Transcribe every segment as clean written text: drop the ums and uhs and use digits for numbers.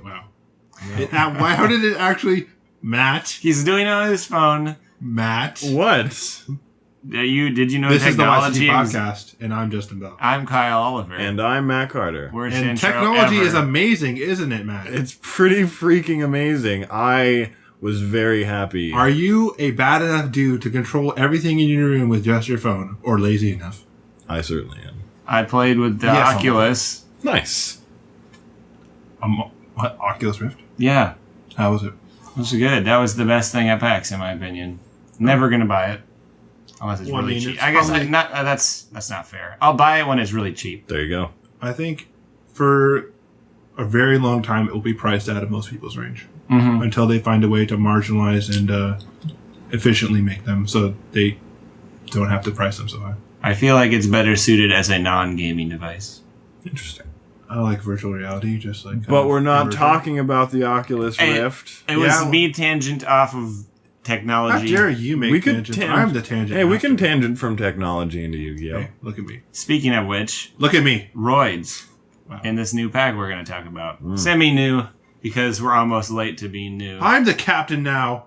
Wow. How did it actually... Matt? He's doing it on his phone. Matt? What? Did you know this technology is the YCT podcast, and I'm Justin Bell. I'm Kyle Oliver. And I'm Matt Carter. And technology is amazing, isn't it, Matt? It's pretty freaking amazing. I was very happy. Are you a bad enough dude to control everything in your room with just your phone, or lazy enough? I certainly am. I played with the Oculus. Nice. What? Oculus Rift? Yeah. How was it? It was good. That was the best thing at PAX, in my opinion. Never gonna buy it. Unless it's really cheap. I guess that's not fair. I'll buy it when it's really cheap. There you go. I think for a very long time it will be priced out of most people's range until they find a way to marginalize and efficiently make them so they don't have to price them so high. I feel like it's better suited as a non-gaming device. Interesting. I like virtual reality, just like. But we're not talking about the Oculus Rift. It was me tangent off of technology. How dare you make tangents? I'm the tangent. Hey, we can tangent from technology into Yu-Gi-Oh. Hey, look at me. Speaking of which, look at me. Roids. Wow. In this new pack we're going to talk about. Semi-new, because we're almost late to being new. I'm the captain now.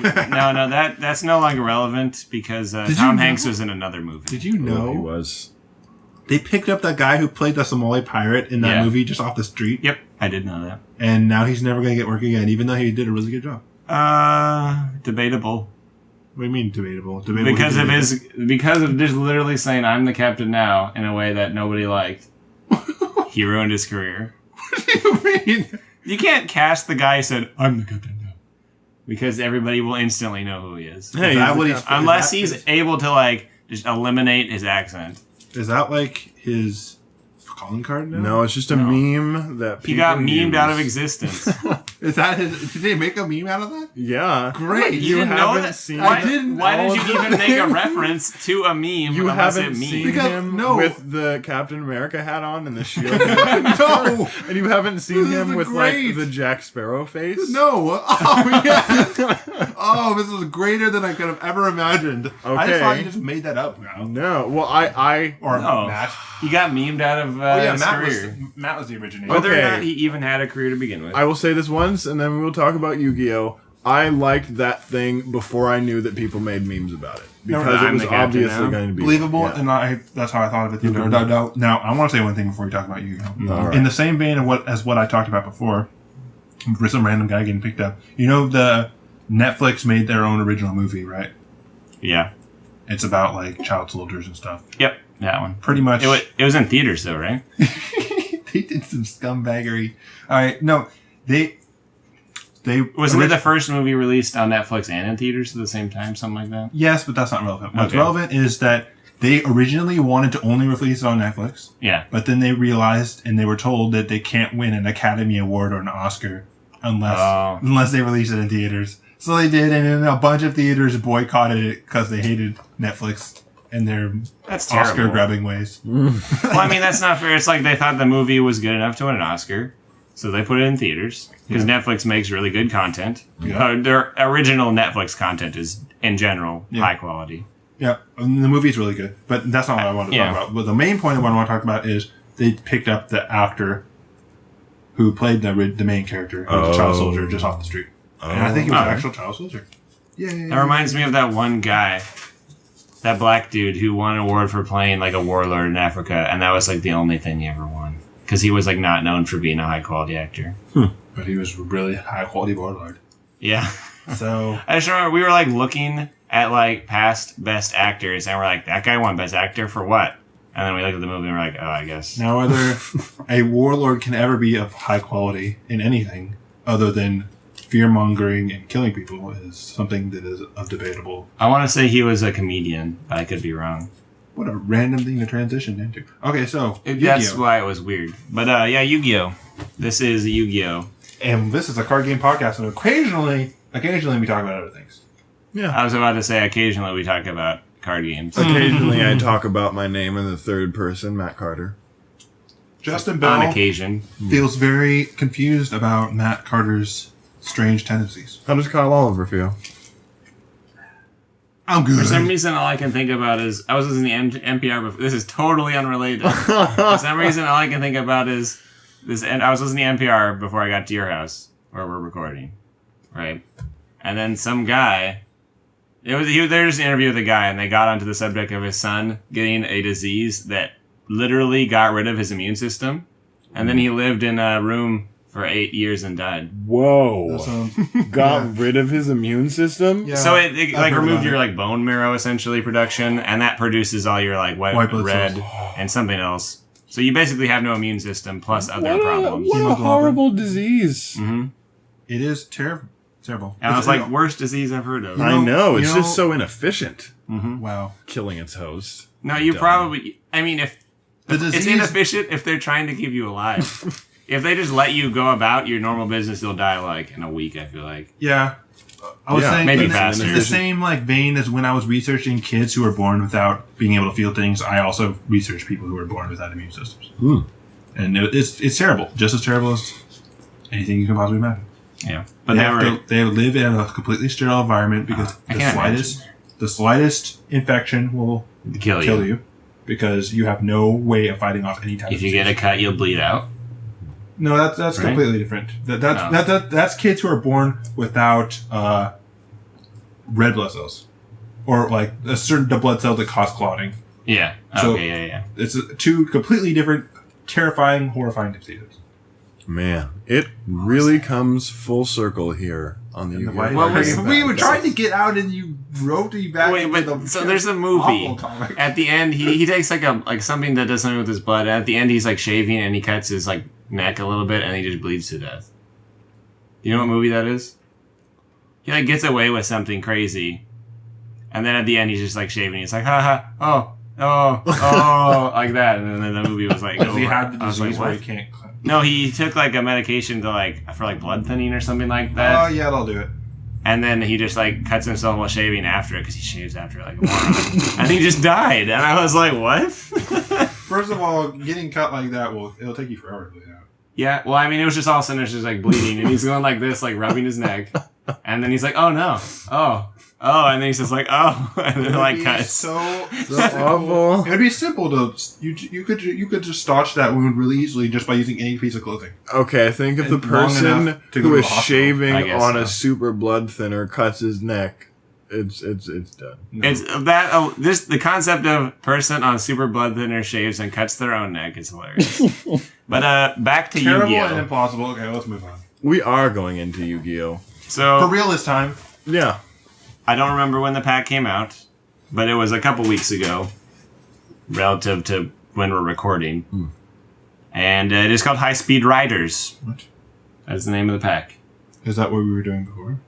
No, that's no longer relevant because Tom Hanks was in another movie. Did you know? He was. They picked up that guy who played the Somali pirate in that movie just off the street. Yep, I did know that. And now he's never going to get work again, even though he did a really good job. Debatable. What do you mean debatable? Because of just literally saying I'm the captain now in a way that nobody liked. He ruined his career. What do you mean? You can't cast the guy who said I'm the captain now, because everybody will instantly know who he is. Hey, unless he's able to just eliminate his accent. Is that like his calling card now? No, it's just a meme that he got memed out of existence. Is that his? Did they make a meme out of that? Yeah. Great. You didn't know that? Why did you even make a reference to a meme? You haven't seen him with the Captain America hat on and the shield. No. And you haven't seen him with like the Jack Sparrow face? No. Oh, yeah. Oh, this is greater than I could have ever imagined. Okay. I just thought you just made that up now. No. Well, Matt. He got memed out of his career. Matt was the originator. Whether or not he even had a career to begin with. I will say this once, and then we'll talk about Yu-Gi-Oh! I liked that thing before I knew that people made memes about it. Because it was obviously going to be believable, and that's how I thought of it. Now, I want to say one thing before we talk about Yu-Gi-Oh! Right. In the same vein of what I talked about before, for some random guy getting picked up, the Netflix made their own original movie, right? Yeah. It's about like child soldiers and stuff. Yep, that one. Pretty much. It was in theaters though, right? They did some scumbaggery. All right, no, they wasn't it the first movie released on Netflix and in theaters at the same time, something like that? Yes, but that's not relevant. What's relevant is that they originally wanted to only release it on Netflix. Yeah. But then they realized and they were told that they can't win an Academy Award or an Oscar unless they release it in theaters. So they did, and then a bunch of theaters boycotted it because they hated Netflix and their Oscar-grabbing ways. Well, I mean, that's not fair. It's like they thought the movie was good enough to win an Oscar, so they put it in theaters because Netflix makes really good content. Yeah. Their original Netflix content is, in general, high quality. Yeah, and the movie's really good, but that's not what I want to talk about. But the main point of what I want to talk about is they picked up the actor who played the main character, who was a child soldier just off the street. And I think he was an actual child soldier. Yeah. That reminds me of that one guy, that black dude who won an award for playing like a warlord in Africa, and that was like the only thing he ever won. Because he was like not known for being a high quality actor. But he was really high quality warlord. Yeah. So I just remember we were like looking at like past best actors, and we're like, that guy won best actor for what? And then we looked at the movie and we're like, oh, I guess. Now, whether a warlord can ever be of high quality in anything other than fear-mongering and killing people is something that is debatable. I want to say he was a comedian, but I could be wrong. What a random thing to transition into. Okay, so that's why it was weird. But Yu-Gi-Oh! This is Yu-Gi-Oh! And this is a card game podcast, and occasionally we talk about other things. Yeah. I was about to say occasionally we talk about card games. Occasionally I talk about my name in the third person, Matt Carter. Justin Bell on occasion feels very confused about Matt Carter's strange tendencies. How does Kyle Oliver feel? I'm good. For some reason, all I can think about is I was listening to NPR before. This is totally unrelated. For some reason, all I can think about is And I was listening to NPR before I got to your house where we're recording, right? And then some guy, they were just an interview with a guy, and they got onto the subject of his son getting a disease that literally got rid of his immune system, and then he lived in a room for 8 years and died. Whoa! Got rid of his immune system. Yeah. So it like removed your like bone marrow essentially production, and that produces all your like white blood red cells. And something else. So you basically have no immune system plus other problems. What a horrible disease! Mm-hmm. It is terrible. Terrible. And it's like worst disease I've heard of. I know. It's just so inefficient. Mm-hmm. Wow. Killing its host. No, you probably. I mean, if it's inefficient if they're trying to keep you alive. If they just let you go about your normal business, you'll die like in a week. I feel like. Yeah. I was saying maybe faster. In the same like vein as when I was researching kids who were born without being able to feel things, I also researched people who were born without immune systems. And it's terrible, just as terrible as anything you can possibly imagine. Yeah, but they live in a completely sterile environment because the slightest infection will kill you because you have no way of fighting off any type. If you get a cut, you'll bleed out. No, that's right? Completely different. That's kids who are born without red blood cells, or like a certain blood cell that cause clotting. Yeah. So okay. Yeah. It's two completely different, terrifying, horrifying diseases. Man, it really comes full circle here on the Yugioh. Well, we were trying to get out, and you drove me back. So there's a movie. At the end, he takes like something that does something with his blood. And at the end, he's like shaving, and he cuts his like neck a little bit, and he just bleeds to death. Do you know what movie that is? He like gets away with something crazy, and then at the end, he's just like shaving. He's like, ha ha, oh, like that, and then the movie was like, over. He had the disease where he can't. No, he took like a medication to for blood thinning or something like that. Oh yeah, that'll do it. And then he just like cuts himself while shaving after it because he shaves after like a moron. And he just died. And I was like, what? First of all, getting cut like that it'll take you forever to bleed out. Yeah, well, I mean, it was just all of a sudden it's just like bleeding, and he's going like this, like rubbing his neck, and then he's like, oh no, oh, and then he's just like, oh, and then like cuts. So awful. It'd be simple to you could just staunch that wound really easily just by using any piece of clothing. Okay, I think if the person who is shaving on a super blood thinner cuts his neck, it's done. No. It's that the concept of person on super blood thinner shaves and cuts their own neck is hilarious. But back to terrible Yugioh. And impossible. Okay, let's move on. We are going into Yugioh. So for real this time. Yeah. I don't remember when the pack came out, but it was a couple weeks ago, relative to when we're recording. And it is called High Speed Riders. What? That's the name of the pack. Is that what we were doing before?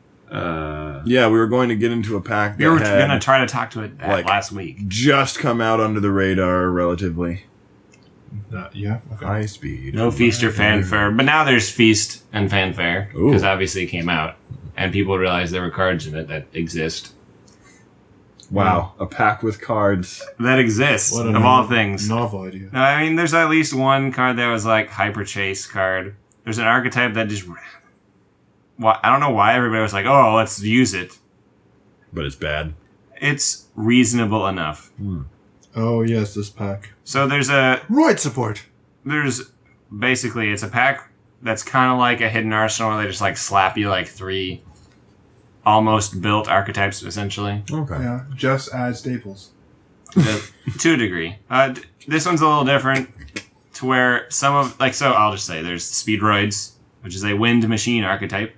Yeah, we were going to get into a pack that we were going to try to talk to it last week. Just come out under the radar, relatively. Yeah. Okay. High speed. No feast or fanfare, but now there's feast and fanfare because obviously it came out, and people realize there were cards in it that exist. Wow, a pack with cards that exists of all things. Novel idea. No, I mean, there's at least one card that was like Hyper Chase card. There's an archetype that just. Well, I don't know why everybody was like, "Oh, let's use it," but it's bad. It's reasonable enough. Oh yes, this pack. So there's a Roid support. There's basically it's a pack that's kind of like a hidden arsenal where they just like slap you like 3 almost built archetypes essentially. Okay. Yeah, just add staples. To a degree. This one's a little different to where some of I'll just say there's Speedroids, which is a wind machine archetype.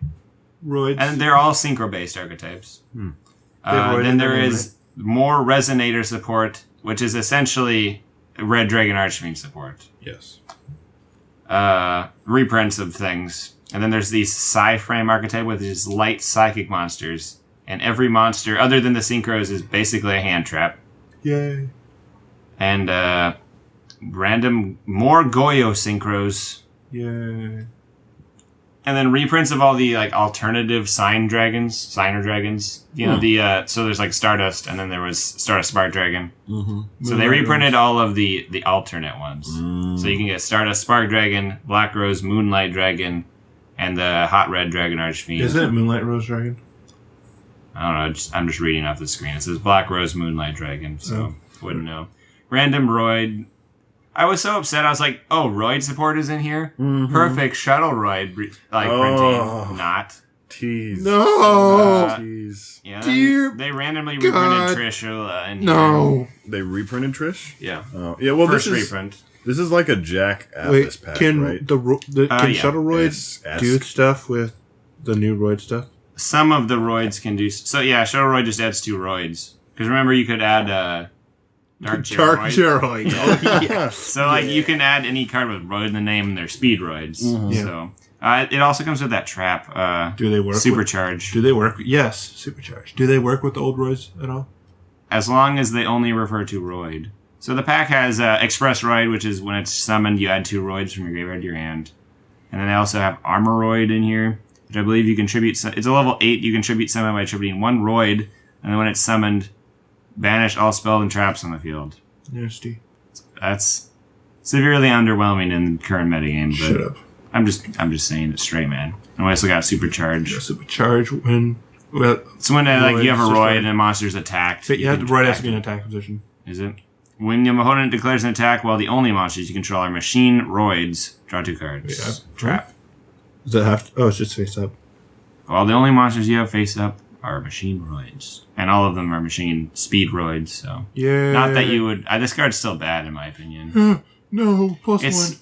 Roids. And they're all synchro based archetypes. Then there is more resonator support, which is essentially Red Dragon Archfiend support. Yes. Reprints of things. And then there's the Psy-Frame archetype, which is light psychic monsters. And every monster, other than the synchros, is basically a hand trap. Yay. And random more Goyo synchros. Yay. And then reprints of all the alternative Signer dragons. You know, so there's Stardust, and then there was Stardust Spark Dragon. Mm-hmm. So they reprinted all of the alternate ones. So you can get Stardust Spark Dragon, Black Rose Moonlight Dragon, and the Hot Red Dragon Archfiend. Isn't it Moonlight Rose Dragon? I don't know. I'm just reading off the screen. It says Black Rose Moonlight Dragon, so wouldn't know. Random Roid, I was so upset. I was like, "Oh, Roid support is in here. Mm-hmm. Perfect shuttle Roid printing. Not tease. No. Tease. yeah. Dear they randomly God. reprinted Trishula in here. No. They reprinted Trish. Yeah. Oh, yeah. Well, First this is reprint. this is like a Jack Atlas pack, can right? can Shuttle Roids It's do stuff with the new Roid stuff? Some of the Roids can do so. Yeah, Shuttle Roid just adds 2 Roids because remember you could add Dark Geroid. Oh, yeah. So like you can add any card with Roid in the name and they're speed Roids. Mm-hmm. So it also comes with that trap. Do they work? Supercharge? Do they work? Yes, Supercharge. Do they work with the old Roids at all? As long as they only refer to Roid. So the pack has Express Roid, which is when it's summoned, you add 2 Roids from your graveyard to your hand. And then they also have Armor Roid in here, which I believe you contribute. It's a level 8. You contribute summon by attributing 1 Roid, and then when it's summoned, banish all spells and traps on the field. Nasty. That's severely underwhelming in the current metagame. But Shut up. I'm just saying it straight, man. And we also got Supercharge. Yeah, Supercharge when. Well, So when you have a Roid's Roid and a monster's attacked, you have can the Roid has to act- be in attack position. Is it? When your opponent declares an attack while the only monsters you control are machine Roids, draw 2 cards. Yeah. Trap. Does that have to? Oh, it's just face up. While the only monsters you have face up are machine Roids. And all of them are machine speed Roids, so. Yeah. Not that you would. This card's still bad, in my opinion. No, plus It's 1.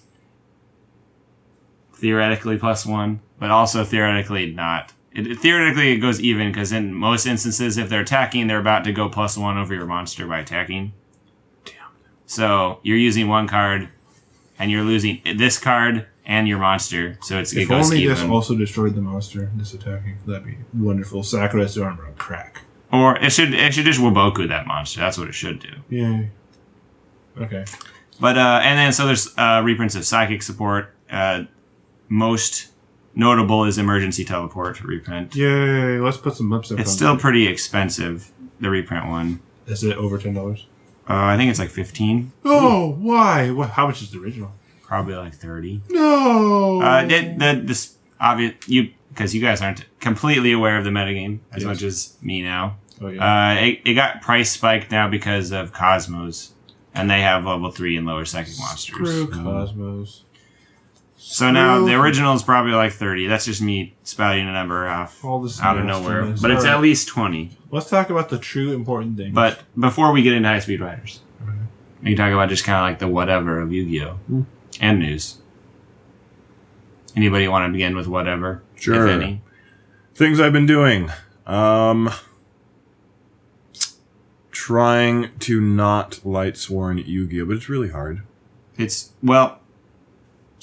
theoretically +1, but also theoretically not. Theoretically, it goes even, because in most instances, if they're attacking, they're about to go +1 over your monster by attacking. Damn. So you're using 1 card, and you're losing this card and your monster, so it If goes only even. this also destroyed the monster, this attacking, that'd be wonderful. Sacrifice the armor on crack. Or it should just Waboku that monster. That's what it should do. Yay. Okay. But and then so there's reprints of psychic support. Most notable is emergency teleport reprint. Yay, let's put some lipstick on It's still pretty expensive, the reprint one. Is it over $10? I think it's like 15. Oh, why? How much is the original? Probably like 30. No! This obvious because you guys aren't completely aware of the metagame as much as me now. Oh, yeah. It got price spiked now because of Cosmos, and they have level 3 and lower psychic monsters. Screw Cosmos. So now the original is probably like 30. That's just me spouting a number off All this out of nowhere, nastiness. but it's Alright. at least 20. Let's talk about the true important things. But before we get into high speed riders, we can talk about just kind of like the whatever of Yu-Gi-Oh and news. Anybody want to begin with whatever? Sure. If any. Things I've been doing. Trying to not Lightsworn Yu-Gi-Oh, but it's really hard. This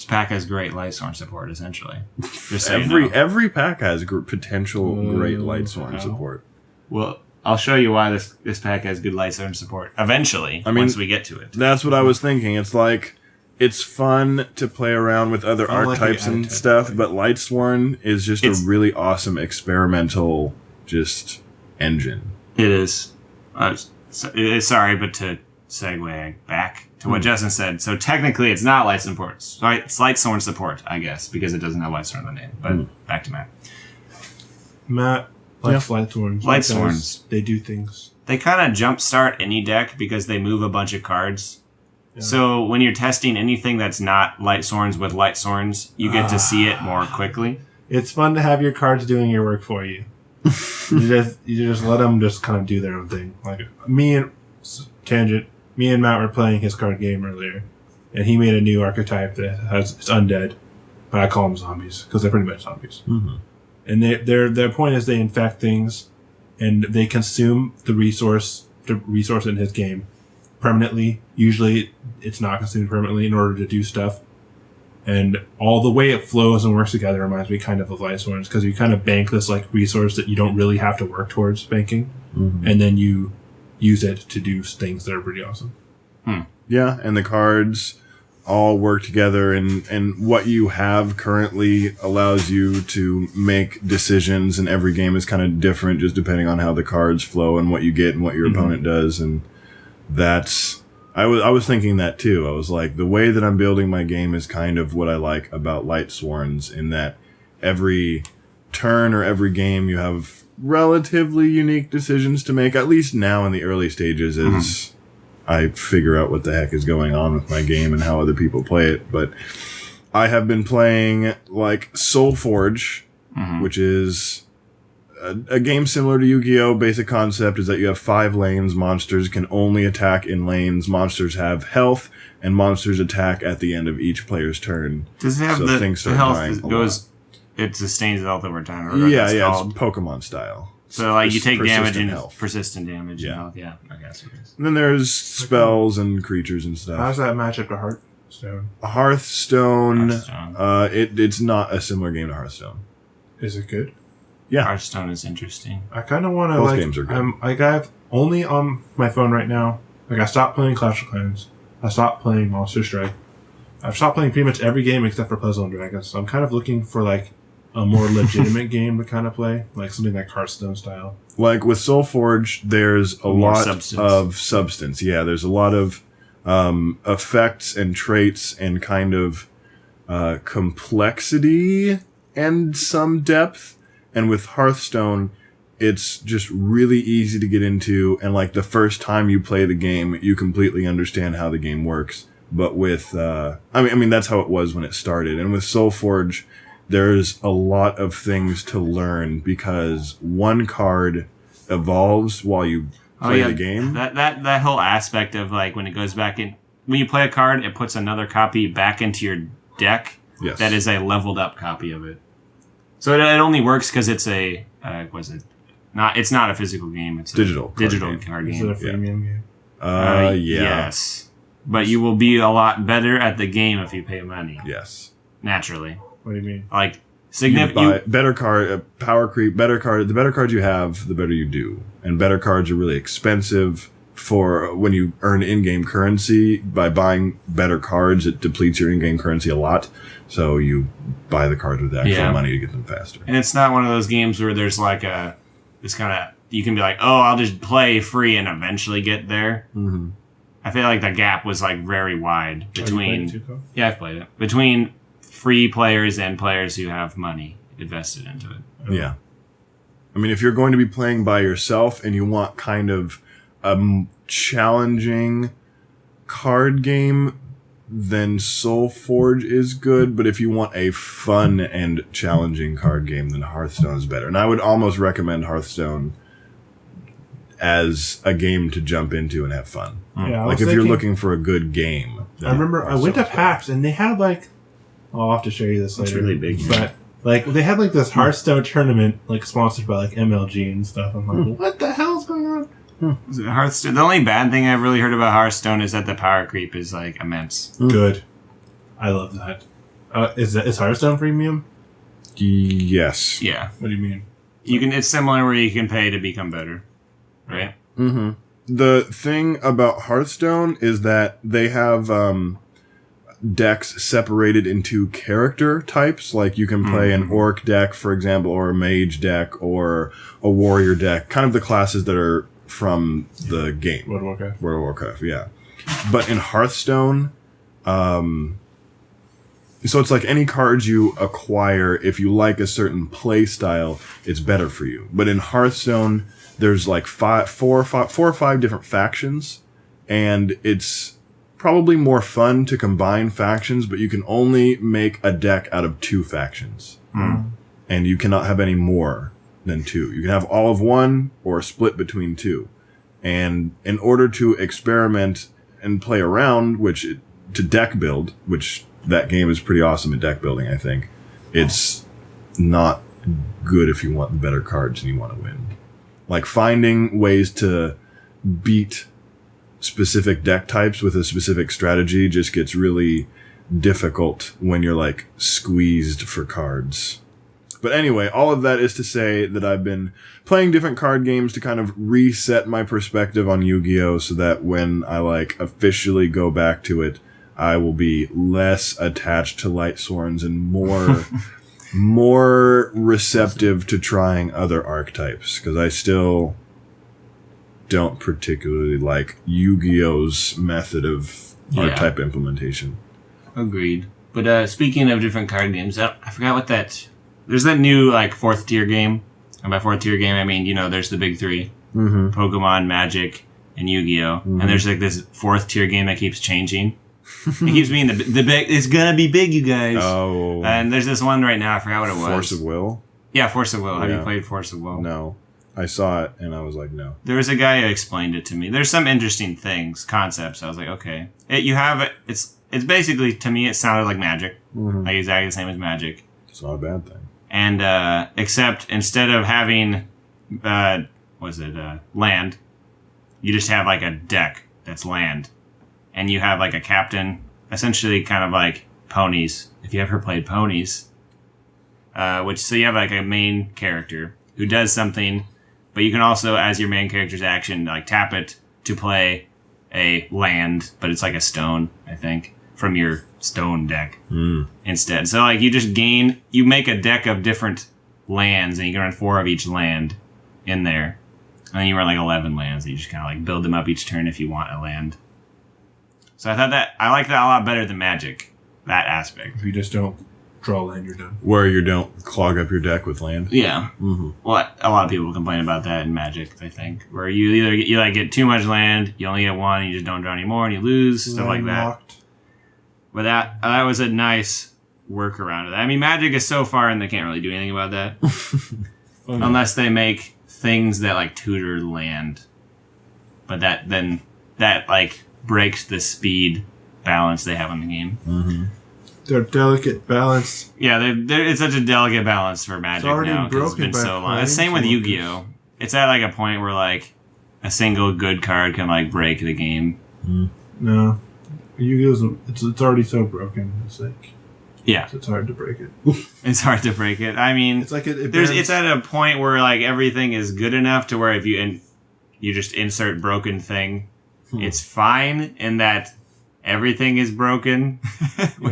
pack has great Lightsworn support, essentially. Just so Every pack has potential great Lightsworn how? support. Well, I'll show you why this pack has good Lightsworn support eventually. Once we get to it. That's what I was thinking. It's like it's fun to play around with other I like archetypes the and archetype. stuff, but Lightsworn is just a really awesome experimental just engine. It is. Sorry, but to segue back to what Justin said. So technically, it's not Lightsworn support. Sorry, it's Lightsworn support, I guess, because it doesn't have Lightsworn in the name. But back to Matt. Matt likes Lightsworns. Lightsworns. because They do things. They kind of jumpstart any deck because they move a bunch of cards. Yeah. So when you're testing anything that's not Lightsworns with Lightsworns, you get to see it more quickly. It's fun to have your cards doing your work for you. you just let them just kind of do their own thing. Like me and Matt were playing his card game earlier, and he made a new archetype that it's undead, but I call them zombies because they're pretty much zombies. Mm-hmm. And their point is they infect things, and they consume the resource in his game permanently. Usually, it's not consumed permanently in order to do stuff. And all the way it flows and works together reminds me kind of Lightsworns, because you kind of bank this like resource that you don't really have to work towards banking, and then you use it to do things that are pretty awesome. Yeah, and the cards all work together, and what you have currently allows you to make decisions, and every game is kind of different just depending on how the cards flow and what you get and what your opponent does, and that's... I was thinking that too. I was like, the way that I'm building my game is kind of what I like about Lightsworns, in that every turn or every game you have relatively unique decisions to make, at least now in the early stages, as I figure out what the heck is going on with my game and how other people play it. But I have been playing like Soulforge, which is a game similar to Yu-Gi-Oh! Basic concept is that you have 5 lanes. Monsters can only attack in lanes. Monsters have health, and monsters attack at the end of each player's turn. Does it have the health that goes? It sustains health over time. Yeah, it's Pokemon style. So like you take damage and persistent damage. And health. Yeah, I guess it is. And then there's spells and creatures and stuff. How does that match up to Hearthstone? Hearthstone. It's not a similar game to Hearthstone. Is it good? Yeah, Hearthstone is interesting. I kind of want to Both games are good. I have only on my phone right now. Like I stopped playing Clash of Clans. I stopped playing Monster Strike. I've stopped playing pretty much every game except for Puzzle and Dragons. So I'm kind of looking for like a more legitimate game to kind effect, like something like Hearthstone style. Like with Soulforge, there's a lot of substance. Yeah, there's a lot of effects and traits and kind of complexity and some depth. And with Hearthstone, it's just really easy to get into. And like the first time you play the game, you completely understand how the game works. But with, I mean, that's how it was when it started. And with Soulforge, there's a lot of things to learn because one card evolves while you play the game. That whole aspect of like when it goes back in, when you play a card, it puts another copy back into your deck. Yes. That is a leveled up copy of it. So it only works because it's a it's not a physical game. It's a digital card game. Is it a freemium game? Yeah. Yes. But you will be a lot better at the game if you pay money. Yes. Naturally. What do you mean? Like significant better card, power creep, better card. The better cards you have, the better you do. And better cards are really expensive for when you earn in-game currency. By buying better cards, it depletes your in-game currency a lot. So you buy the cards with actual money to get them faster. And it's not one of those games where there's like this kind of, you can be like, oh, I'll just play free and eventually get there. Mm-hmm. I feel like the gap was like very wide between. Yeah, I've played it. Between free players and players who have money invested into it. Yeah. I mean, if you're going to be playing by yourself and you want kind of a challenging card game, then Soulforge is good. But if you want a fun and challenging card game, then Hearthstone is better. And I would almost recommend Hearthstone as a game to jump into and have fun. Yeah, like if you're looking for a good game. I remember I went to PAX and they had like, I'll have to show you this later. It's really big. But like they had like this Hearthstone tournament like sponsored by like MLG and stuff. I'm like, what the hell's going on? Hearthstone. The only bad thing I've really heard about Hearthstone is that the power creep is like immense. Good. I love that. Is Hearthstone premium? Yes. Yeah. What do you mean? It's similar where you can pay to become better, right? Mm-hmm. The thing about Hearthstone is that they have decks separated into character types. Like you can play an orc deck, for example, or a mage deck, or a warrior deck. Kind of the classes that are from the game. World of Warcraft. World of Warcraft, yeah. But in Hearthstone, so it's like any cards you acquire, if you like a certain play style, it's better for you. But in Hearthstone, there's like four or five different factions, and it's probably more fun to combine factions, but you can only make a deck out of 2 factions. And you cannot have any more than 2. You can have all of one or split between 2. And in order to experiment and play around, to deck build, which that game is pretty awesome at deck building, I think, it's not good if you want better cards and you want to win. Like finding ways to beat specific deck types with a specific strategy just gets really difficult when you're like squeezed for cards. But anyway, all of that is to say that I've been playing different card games to kind of reset my perspective on Yu-Gi-Oh! So that when I like officially go back to it, I will be less attached to Light Sworns and more receptive to trying other archetypes. Because I still don't particularly like Yu-Gi-Oh's method of archetype implementation. Agreed. But speaking of different card games, I forgot what that... There's that new, like, 4th tier game. And by 4th tier game, I mean, there's the big 3. Mm-hmm. Pokemon, Magic, in Yu-Gi-Oh, and there's like this 4th tier game that keeps changing. It keeps being the big. It's gonna be big, you guys. Oh. And there's this one right now. I forgot what it was. Force of Will. Yeah, Force of Will. Have you played Force of Will? No. I saw it and I was like, no. There was a guy who explained it to me. There's some interesting concepts. I was like, okay. It's basically, to me, it sounded like Magic. Like exactly the same as Magic. It's not a bad thing. And, except instead of having, land, you just have like a deck that's land. And you have like a captain, essentially kind of like ponies. If you ever played ponies. So you have like a main character who does something, but you can also, as your main character's action, like tap it to play a land, but it's like a stone, I think, from your stone deck instead. So like you make a deck of different lands, and you can run 4 of each land in there. And then you run like 11 lands, and you just kind of like build them up each turn if you want a land. So I like that a lot better than Magic, that aspect. If you just don't draw land, you're done. Where you don't clog up your deck with land. Yeah. Well, a lot of people complain about that in Magic, I think. Where you like get too much land, you only get 1, you just don't draw anymore, and you lose, stuff like that. Locked. But that was a nice workaround of that. I mean, Magic is so far and they can't really do anything about that. Unless they make things that like tutor land. But that like breaks the speed balance they have in the game. They're delicate balance. Yeah, it's such a delicate balance for Magic now because it's been so long. Same with Yu-Gi-Oh. It's at like a point where like a single good card can like break the game. No, Yu-Gi-Oh's it's already so broken. It's like it's hard to break it. It's hard to break it. I mean, it's like it's at a point where like everything is good enough to where if you just insert broken thing, it's fine in that. Everything is broken.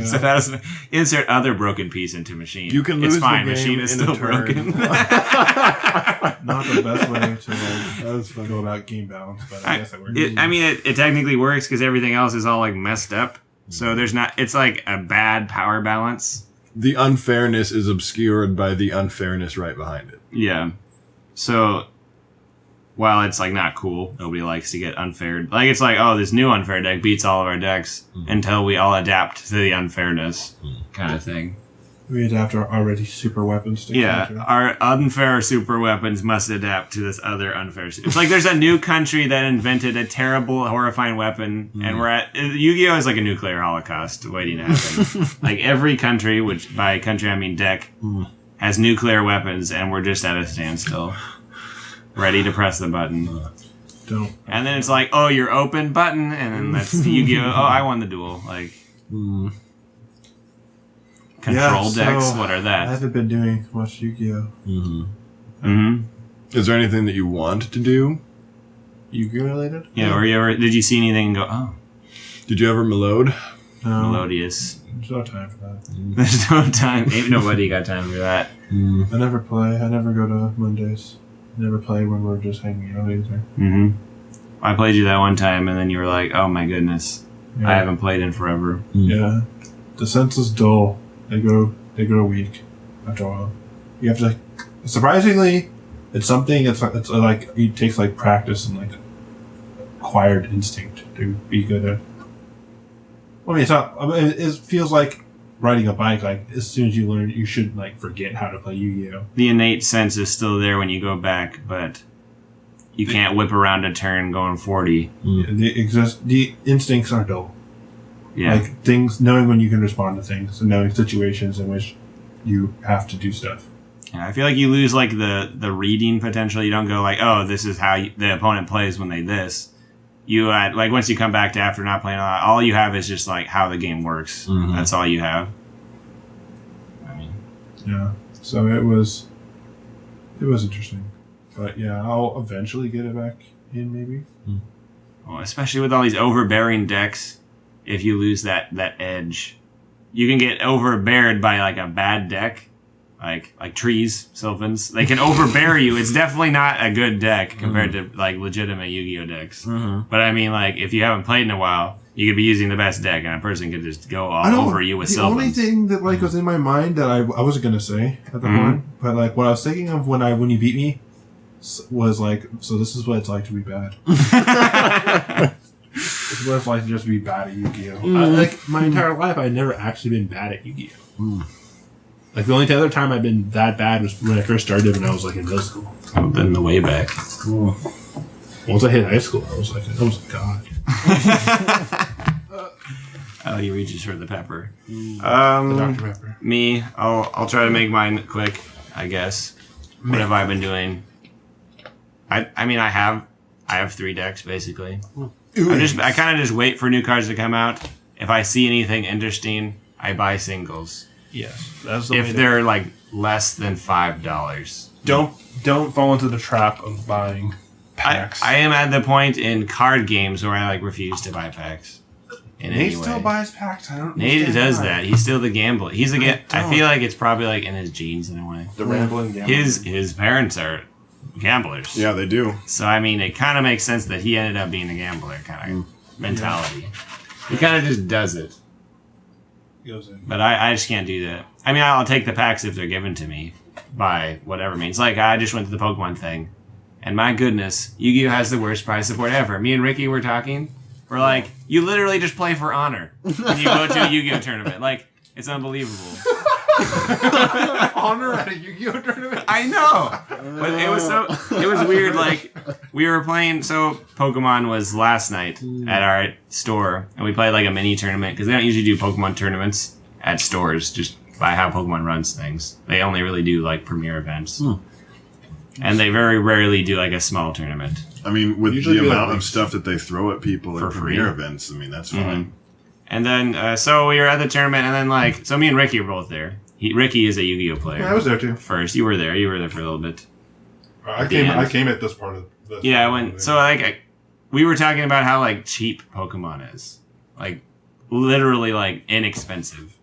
So insert other broken piece into machine. You can lose it's fine. The game machine is still broken. Not the best way to go about game balance, but I guess it works. It technically works because everything else is all like messed up. So there's not. It's like a bad power balance. The unfairness is obscured by the unfairness right behind it. Yeah. So. While it's like not cool, nobody likes to get unfair. Like it's like, oh, this new unfair deck beats all of our decks until we all adapt to the unfairness kind of thing. We adapt our already super weapons to counter. Our unfair super weapons must adapt to this other unfair. It's like there's a new country that invented a terrible, horrifying weapon, and we're at Yu-Gi-Oh is like a nuclear holocaust waiting to happen. Like every country, which by country I mean deck, has nuclear weapons, and we're just at a standstill. Ready to press the button. And then it's like, oh, you're open button, and then that's Yu-Gi-Oh. Oh, I won the duel. Like control decks. What are that? I haven't been doing much Yu-Gi-Oh. Is there anything that you want to do? Yu-Gi-Oh related? Yeah. Or did you see anything and go, oh? Did you ever melode? No. Melodious. There's no time for that. There's no time. Ain't nobody got time for that. I never play. I never go to Mondays. Never play when we're just hanging out either. I played you that one time, and then you were like, "Oh my goodness, I haven't played in forever." Yeah, the sense is dull. They go weak after a while. You have to like, surprisingly, it's something. It's like it takes like practice and like acquired instinct to be good at. I mean, it's not. I mean, it feels like riding a bike. Like as soon as you learn, you shouldn't like forget how to play Yu-Gi-Oh. The innate sense is still there when you go back, but you can't whip around a turn going 40. The instincts are dull. Yeah, like things, knowing when you can respond to things, and knowing situations in which you have to do stuff. Yeah, I feel like you lose like the reading potential. You don't go like, oh, this is how the opponent plays when they this. You like once you come back to after not playing a lot, all you have is just like how the game works. That's all you have. I mean, yeah. So it was interesting, but yeah, I'll eventually get it back in maybe. Well, especially with all these overbearing decks, if you lose that edge, you can get overbeared by like a bad deck. Like trees, Sylphans, they can overbear you. It's definitely not a good deck compared to like legitimate Yu-Gi-Oh decks. But I mean, like if you haven't played in a while, you could be using the best deck, and a person could just go all over you with Sylphans. The only thing that like was in my mind that I wasn't gonna say at the point, but like what I was thinking of when you beat me, was like, so this is what it's like to be bad. It's what it's like to just be bad at Yu-Gi-Oh. Like my entire life, I've never actually been bad at Yu-Gi-Oh. Like the only other time I've been that bad was when I first started when I was like in middle school. Oh, then the way back. Once I hit high school, I was like, God. Oh, he reaches for the pepper. The Dr. Pepper. Me, I'll try to make mine quick, I guess. What have I been doing? I mean, I have 3 decks basically. I kind of just wait for new cards to come out. If I see anything interesting, I buy singles. Yes, that's the if they're like less than $5. Don't fall into the trap of buying packs. I am at the point in card games where I like refuse to buy packs. Nate still buys packs. I don't. Nate does that. He's still the gambler. He's a. I feel like it's probably like in his genes in a way. The rambling gambler. His parents are gamblers. Yeah, they do. So I mean, it kind of makes sense that he ended up being a gambler kind of mentality. Yeah. He kind of just does it. But I just can't do that. I mean, I'll take the packs if they're given to me by whatever means. Like, I just went to the Pokemon thing. And my goodness, Yu-Gi-Oh! Has the worst prize support ever. Me and Ricky were talking. We're like, you literally just play for honor when you go to a Yu-Gi-Oh! Tournament. Like, it's unbelievable. Honor at a Yu-Gi-Oh! Tournament? I know. But it was weird. Like, we were playing, so Pokemon was last night at our store, and we played like a mini tournament, because they don't usually do Pokemon tournaments at stores, just by how Pokemon runs things. They only really do like premier events. And they very rarely do like a small tournament. I mean, with the amount of stuff that they throw at people at premier events, I mean, that's fine. And then, so we were at the tournament, and then like, so me and Ricky were both there. Ricky is a Yu-Gi-Oh! Player. Yeah, I was there too. First, you were there for a little bit. I came at this part of this. Yeah, I went. So like, we were talking about how like cheap Pokemon is, like literally like inexpensive.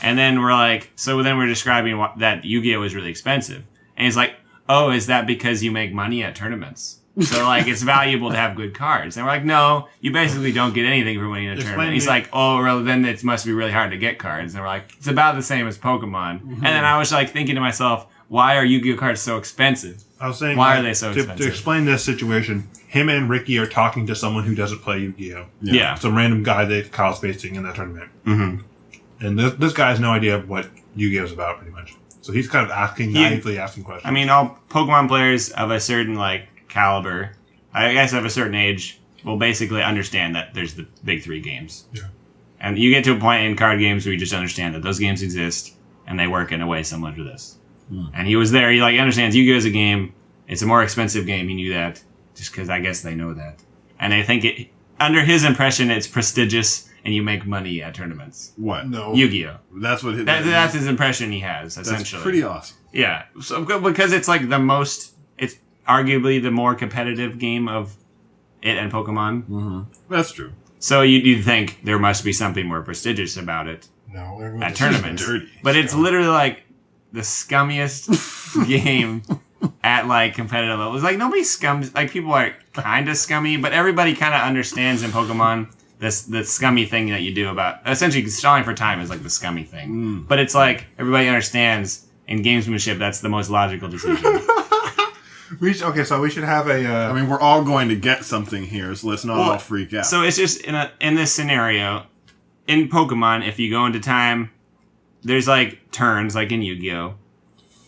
And then we're like, so then we're describing that Yu-Gi-Oh! Is really expensive, and he's like, oh, is that because you make money at tournaments? So, like, it's valuable to have good cards. And we're like, no, you basically don't get anything for winning a tournament. He's like, oh, well, then it must be really hard to get cards. And we're like, it's about the same as Pokemon. And then I was, like, thinking to myself, why are Yu-Gi-Oh! Cards so expensive? I was saying, why are they so expensive? To explain this situation, him and Ricky are talking to someone who doesn't play Yu-Gi-Oh! Yeah. Some random guy that Kyle's facing in that tournament. And this guy has no idea what Yu-Gi-Oh! Is about, pretty much. So he's kind of naively asking questions. I mean, all Pokemon players of a certain, like, caliber, I guess of a certain age, will basically understand that there's the big 3 games. Yeah. And you get to a point in card games where you just understand that those games exist, and they work in a way similar to this. And he was there, he like understands Yu-Gi-Oh! Is a game, it's a more expensive game, he knew that, just because I guess they know that. And I think under his impression, it's prestigious, and you make money at tournaments. What? No. Yu-Gi-Oh! That's what that's his impression he has, essentially. That's pretty awesome. Yeah. So, because it's like it's arguably the more competitive game of it and Pocomon. That's true. So you'd think there must be something more prestigious about it. No, at tournaments. Dirty. But it's literally like the scummiest game at like competitive levels. Like nobody scums, like people are kind of scummy, but everybody kind of understands in Pokemon the scummy thing that you do about essentially stalling for time is like the scummy thing. But it's like everybody understands in gamesmanship that's the most logical decision. So we should have a. I mean, we're all going to get something here, so let's not all freak out. So it's just in this scenario, in Pokemon, if you go into time, there's like turns, like in Yu-Gi-Oh!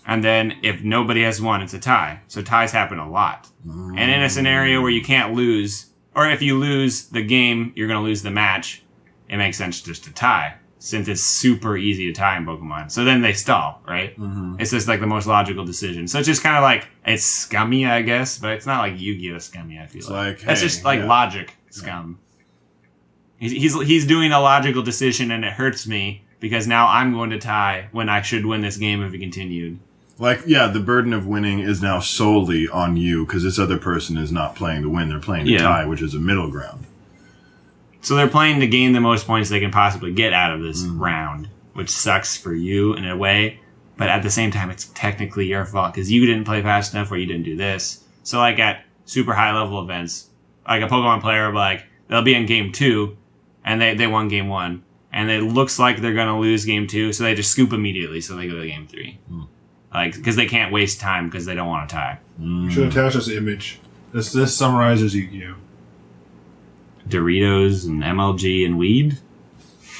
And then if nobody has won, it's a tie. So ties happen a lot. And in a scenario where you can't lose, or if you lose the game, you're going to lose the match, it makes sense just to tie, since it's super easy to tie in Pokemon. So then they stall, right? It's just like the most logical decision. So it's just kind of like, it's scummy, I guess, but it's not like Yu-Gi-Oh! Scummy, I feel like. That's just like logic scum. He's doing a logical decision and it hurts me because now I'm going to tie when I should win this game if it continued. Like, yeah, the burden of winning is now solely on you because this other person is not playing to win. They're playing to tie, which is a middle ground. So they're playing to gain the most points they can possibly get out of this round, which sucks for you in a way. But at the same time, it's technically your fault because you didn't play fast enough or you didn't do this. So like at super high level events, like a Pokemon player will be like, they'll be in game 2 and they won game 1. And it looks like they're going to lose game 2, so they just scoop immediately, so they go to game 3. Like, because they can't waste time because they don't want to tie. You should attach this image. This summarizes Yu-Gi-Oh. Doritos and MLG and weed?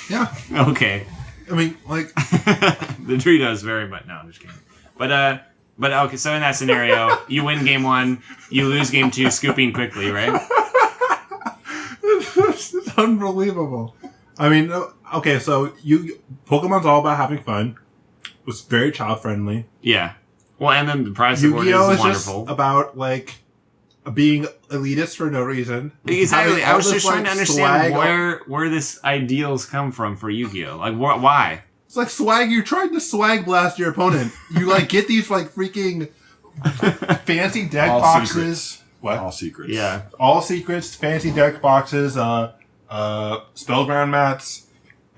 Yeah. Okay. I mean, like... the Doritos very much... No, I'm just kidding. But okay, so in that scenario, you win game 1, you lose game 2, scooping quickly, right? This is unbelievable. I mean, okay, so Pokemon's all about having fun. It was very child-friendly. Yeah. Well, and then the prize support is Yu-Gi-Oh! wonderful. Just about, like, being elitist for no reason. Exactly. I was just trying to understand swag where this ideals come from for Yu-Gi-Oh! Like, why? It's like swag. You're trying to swag blast your opponent. You, like, get these, like, freaking fancy deck All boxes. Secrets. What? All secrets. Yeah. All secrets, fancy deck boxes, spellground mats.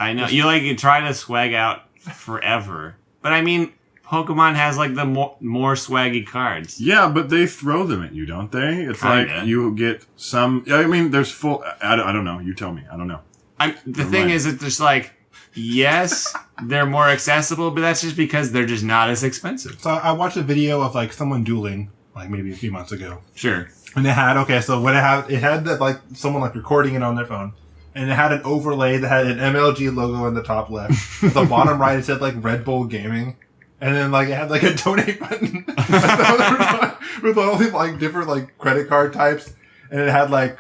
I know. You, like, try to swag out forever. But, I mean... Pokemon has, like, the more swaggy cards. Yeah, but they throw them at you, don't they? It's Kinda. like you get some... I mean, there's full... I don't know. You tell me. I don't know. The thing is, it's just like, yes, they're more accessible, but that's just because they're just not as expensive. So I watched a video of, like, someone dueling, like, maybe a few months ago. Sure. And it had, it had that, like, someone, like, recording it on their phone. And it had an overlay that had an MLG logo in the top left. At the bottom right, it said, like, Red Bull Gaming. And then, like, it had, like, a donate button with all these, like, different, like, credit card types. And it had, like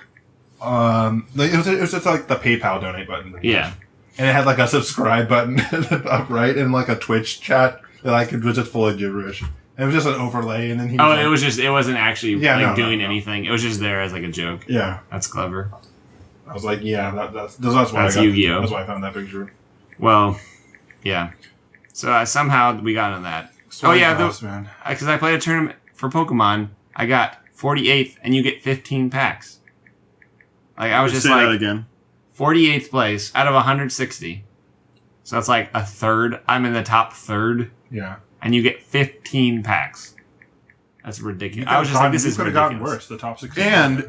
it was just, like, the PayPal donate button. Yeah. And it had, like, a subscribe button at the top right and, like, a Twitch chat that, like, it was just full of gibberish. And it was just an overlay. And then he it wasn't actually, doing anything. It was just there as, like, a joke. Yeah. That's clever. I was like, yeah, that's why That's Yu-Gi-Oh! That's why I found that picture. Well, yeah. So somehow we got on that. Man. Because I played a tournament for Pokemon, I got 48th, and you get 15 packs. Like I was just say like, that again. 48th place out of 160. So that's like a third. I'm in the top third. Yeah. And you get 15 packs. That's ridiculous. I was just like, this is ridiculous. Gotten worse. The top 16.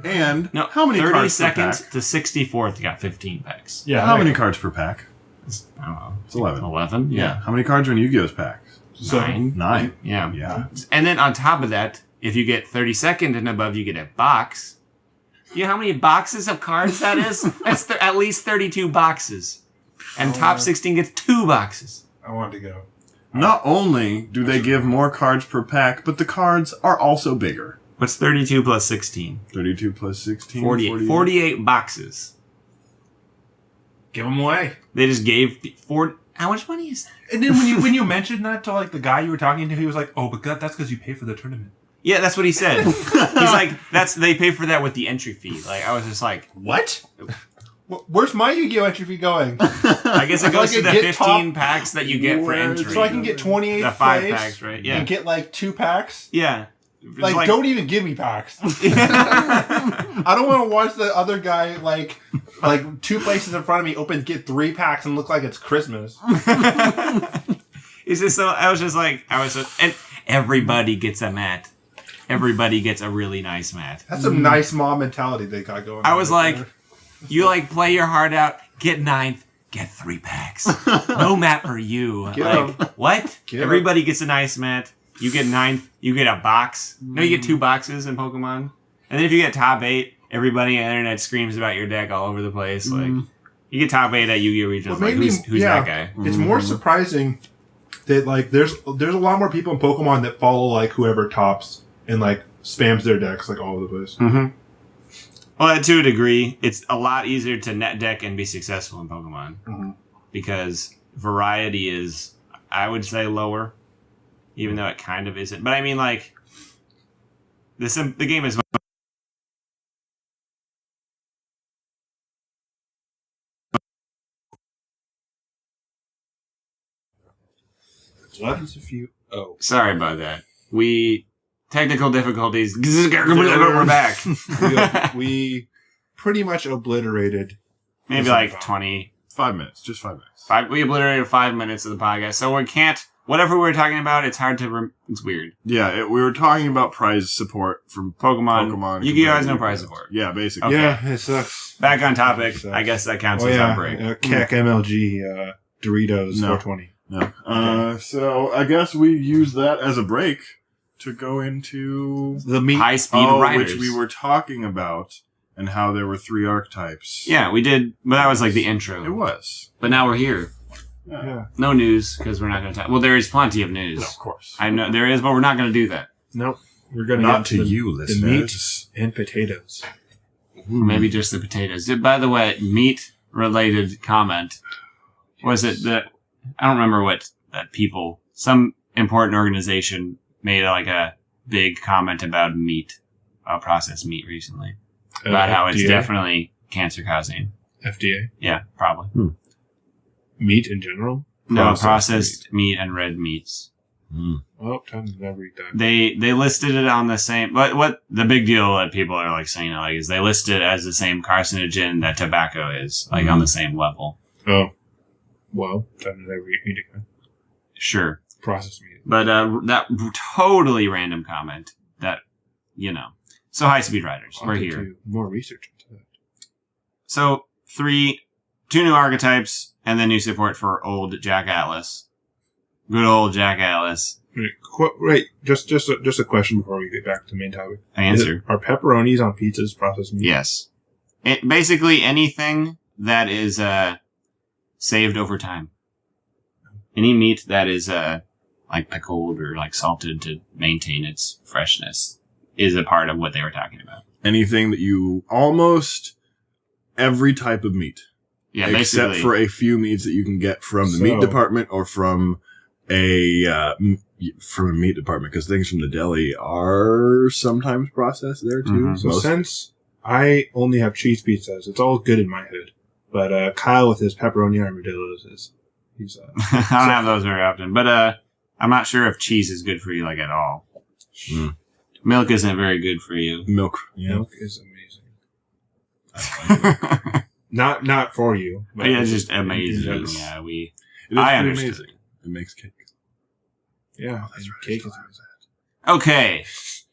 And no, how many cards per 32nd pack? to 64th got 15 packs. Yeah. How many cards per pack? I don't know. It's 11. 11? Yeah. How many cards are in Yu-Gi-Oh's packs? So, 9. Yeah. Yeah. And then on top of that, if you get 32nd and above, you get a box. You know how many boxes of cards that is? That's at least 32 boxes. And top 16 gets 2 boxes. I wanted to go. Not only do they give more cards per pack, but the cards are also bigger. What's 32 plus 16? 32 plus 16? 48 boxes. Give them away. They just gave 4. How much money is that? And then when you mentioned that to like the guy you were talking to, he was like, "Oh, but that's because you pay for the tournament." Yeah, that's what he said. He's like, they pay for that with the entry fee. Like I was just like, what? Where's my Yu-Gi-Oh entry fee going? I guess it goes to the 15 packs that you get for entry. So I can get 28 the 5 packs, right? Yeah. And get like 2 packs. Yeah. Like, don't even give me packs. I don't want to watch the other guy like 2 places in front of me get 3 packs and look like it's Christmas. It's just so and everybody gets a mat. Everybody gets a really nice mat. That's some nice mom mentality they got going on. I was like, you like play your heart out, get 9th, get 3 packs. No mat for you. What? Everybody gets a nice mat. You get 9th, you get a box. No, you get 2 boxes in Pokemon. And then if you get top 8, everybody on the internet screams about your deck all over the place. Like, you get top 8 at Yu-Gi-Oh! Regionals. Like, who's that guy? It's more surprising that, like, there's a lot more people in Pokemon that follow, like, whoever tops and, like, spams their decks, like, all over the place. Mm-hmm. Well, to a degree, it's a lot easier to net deck and be successful in Pokemon. Mm-hmm. Because variety is, I would say, lower. Even though it kind of isn't. But I mean, like, the game is... What is if you... Oh. Sorry about that. Technical difficulties. We're back. we pretty much obliterated... Maybe like 20... 5 minutes. Just 5 minutes. We obliterated 5 minutes of the podcast. So we can't... Whatever we were talking about, it's hard to... it's weird. Yeah, we were talking about prize support from Pokemon. Yu-Gi-Oh! Has no prize support. Yeah, basically. Okay. Yeah, it sucks. Back on topic. I guess that counts as outbreak. CAC MLG, Doritos, 420. Yeah. So I guess we use that as a break to go into the meat high-speed riders, which we were talking about, and how there were 3 archetypes. Yeah, we did, but that was like the intro. It was. But now we're here. Yeah. No news, because we're not going to talk. Well, there is plenty of news. No, of course. I know there is, but we're not going to do that. Nope. We're going not to the, you, the listeners. meat and potatoes. Maybe just the potatoes. By the way, meat-related comment. Was it that... I don't remember what that people... Some important organization made like a big comment about meat, processed meat recently. About how it's definitely cancer-causing. FDA? Yeah, probably. Meat in general? No, processed meat and red meats. Oh, time to never eat that. They listed it on the same... What the big deal that people are like saying like is they list it as the same carcinogen that tobacco is, like on the same level. Oh. Well, time to never eat meat again. Sure. Processed meat. But that totally random comment that, So high-speed riders, we're here. Do more research into that. So 2 new archetypes, and then new support for old Jack Atlas. Good old Jack Atlas. Wait, just a question before we get back to the main topic. Answer. Are pepperonis on pizzas processed meat? Yes. Basically anything that is saved over time. Any meat that is like pickled or like salted to maintain its freshness is a part of what they were talking about. Anything that you almost every type of meat. Yeah, except basically. for a few meats that you can get from the meat department or from a meat department, because things from the deli are sometimes processed there too. Mm-hmm. So since I only have cheese pizzas, it's all good in my hood. But Kyle with his pepperoni armadillos he's I don't have those very often, but I'm not sure if cheese is good for you like at all. Milk isn't very good for you. Milk is amazing. Not for you. But yeah, it's just amazing. Yeah, I understood. Amazing. It makes cake. Yeah, cake is amazing. Okay,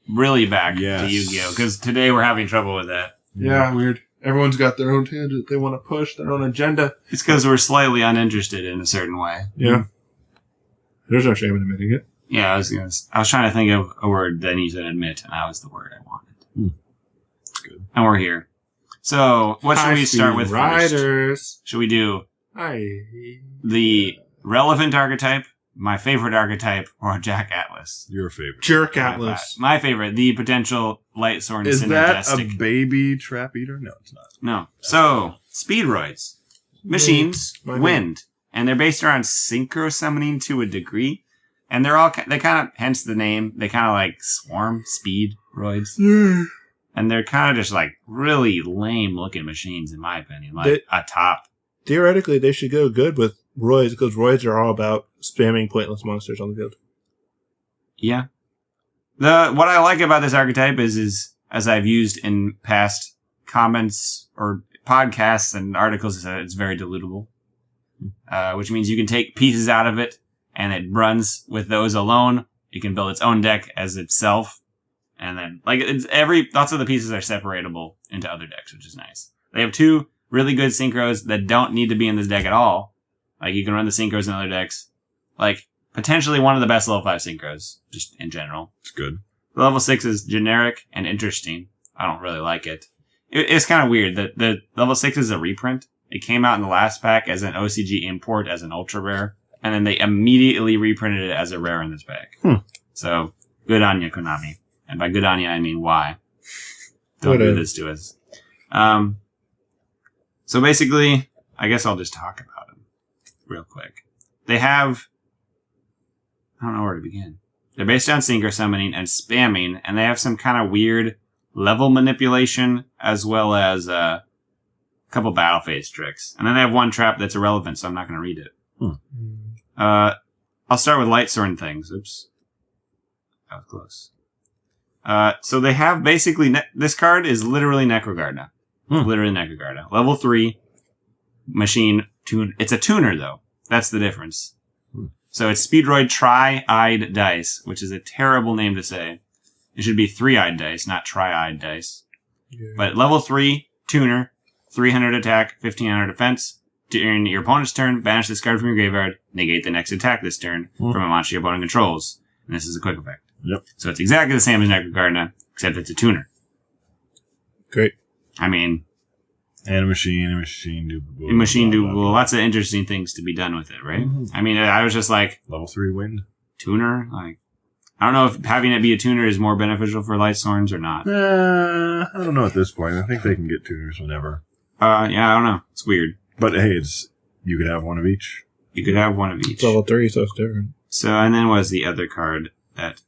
really back to Yugioh, because today we're having trouble with that. Yeah, weird. Everyone's got their own tangent they want to push, their own agenda. It's because we're slightly uninterested in a certain way. Yeah. There's no shame in admitting it. Yeah, I was trying to think of a word that you said admit, and that was the word I wanted. That's good. And we're here. So, what should we start with riders. first? Should we do the relevant archetype, my favorite archetype, or Jack Atlas? Your favorite. Jerk Atlas. My favorite, the potential light sword Is that synergistic. a baby trap eater? No, it's not. No. So, speedroids. Machines, wind. And they're based around synchro summoning to a degree. And they kind of, hence the name, they kind of like swarm speedroids. And they're kind of just like really lame looking machines, in my opinion. Like a top. Theoretically, they should go good with roids, because roids are all about spamming pointless monsters on the field. Yeah. What I like about this archetype is as I've used in past comments or podcasts and articles, is that it's very dilutable. Which means you can take pieces out of it and it runs with those alone. It can build its own deck as itself. And then, lots of the pieces are separatable into other decks, which is nice. They have 2 really good synchros that don't need to be in this deck at all. Like, you can run the synchros in other decks. Like, potentially one of the best level 5 synchros, just in general. It's good. The level 6 is generic and interesting. I don't really like it. It's kind of weird that the level 6 is a reprint. It came out in the last pack as an OCG import, as an ultra rare. And then they immediately reprinted it as a rare in this pack. So, good on you, Konami. And by good on you, I mean why. Don't do this to us. So basically, I guess I'll just talk about them real quick. They have... I don't know where to begin. They're based on synchro summoning and spamming, and they have some kind of weird level manipulation, as well as a couple battle phase tricks. And then they have 1 trap that's irrelevant, so I'm not going to read it. I'll start with light sword things. Oops. That was close. So they have basically... this card is literally Necrogarda. Literally Necrogarda. Level 3 machine tune. It's a tuner, though. That's the difference. So it's Speedroid Tri-Eyed Dice, which is a terrible name to say. It should be 3-eyed dice, not tri-eyed dice. Yeah. But level 3 tuner, 300 attack, 1500 defense, During your opponent's turn, banish this card from your graveyard, negate the next attack this turn from a monster your opponent controls. And this is a quick effect. Yep. So it's exactly the same as Necrogardener, except it's a tuner. Great. I mean... And a machine doable. Lots of interesting things to be done with it, right? Mm-hmm. I mean, I was just like... Level 3 wind. Tuner? Like, I don't know if having it be a tuner is more beneficial for Lightsworns or not. I don't know at this point. I think they can get tuners whenever. Yeah, I don't know. It's weird. But hey, you could have one of each. You could have one of each. It's level 3, so it's different. So, and then was the other card that...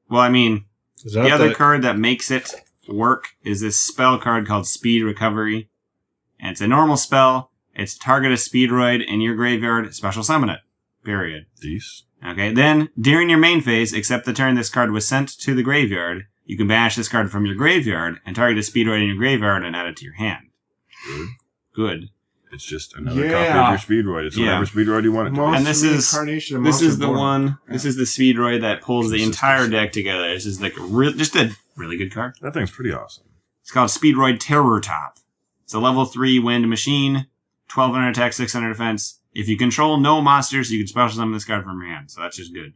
Well, I mean, the other card that makes it work is this spell card called Speed Recovery. And it's a normal spell. It's target a Speedroid in your graveyard, special summon it. Period. These. Okay, then, during your main phase, except the turn this card was sent to the graveyard, you can banish this card from your graveyard and target a Speedroid in your graveyard and add it to your hand. Good. It's just another copy of your Speedroid. It's whatever Speedroid you want it to be. And this is the one. Yeah. This is the Speedroid that pulls the entire deck together. This is like just a really good card. That thing's pretty awesome. It's called Speedroid Terror Top. It's a level 3 wind machine, 1200 attack, 600 defense. If you control no monsters, you can special summon this card from your hand. So that's just good.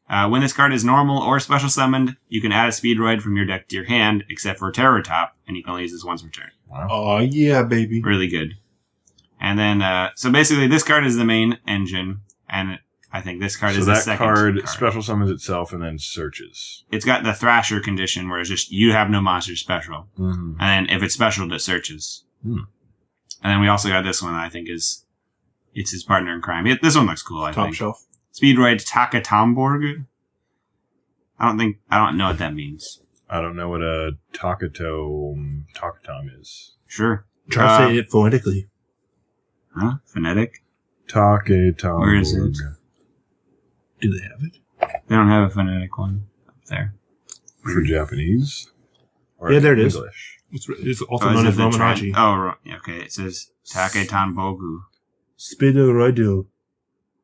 When this card is normal or special summoned, you can add a Speedroid from your deck to your hand, except for Terror Top, and you can only use this once per turn. Wow. Oh yeah, baby. Really good. And then, so basically this card is the main engine, and I think this card is the second card. Special summons itself and then searches. It's got the Thrasher condition, where it's just, you have no monsters special. Mm-hmm. And then if it's special, it searches. Hmm. And then we also got this one, I think it's his partner in crime. This one looks cool, I think. Top shelf. Speedroid Takatomborg. I don't know what that means. I don't know what a Takatom is. Sure. Try to say it phonetically. Huh? Phonetic? Takatom. Where is it? Do they have it? They don't have a phonetic one up there. For Japanese? Or Yeah, there it is. English? It's also known as Romanagi. Okay. It says Taketonbogu. Speedroid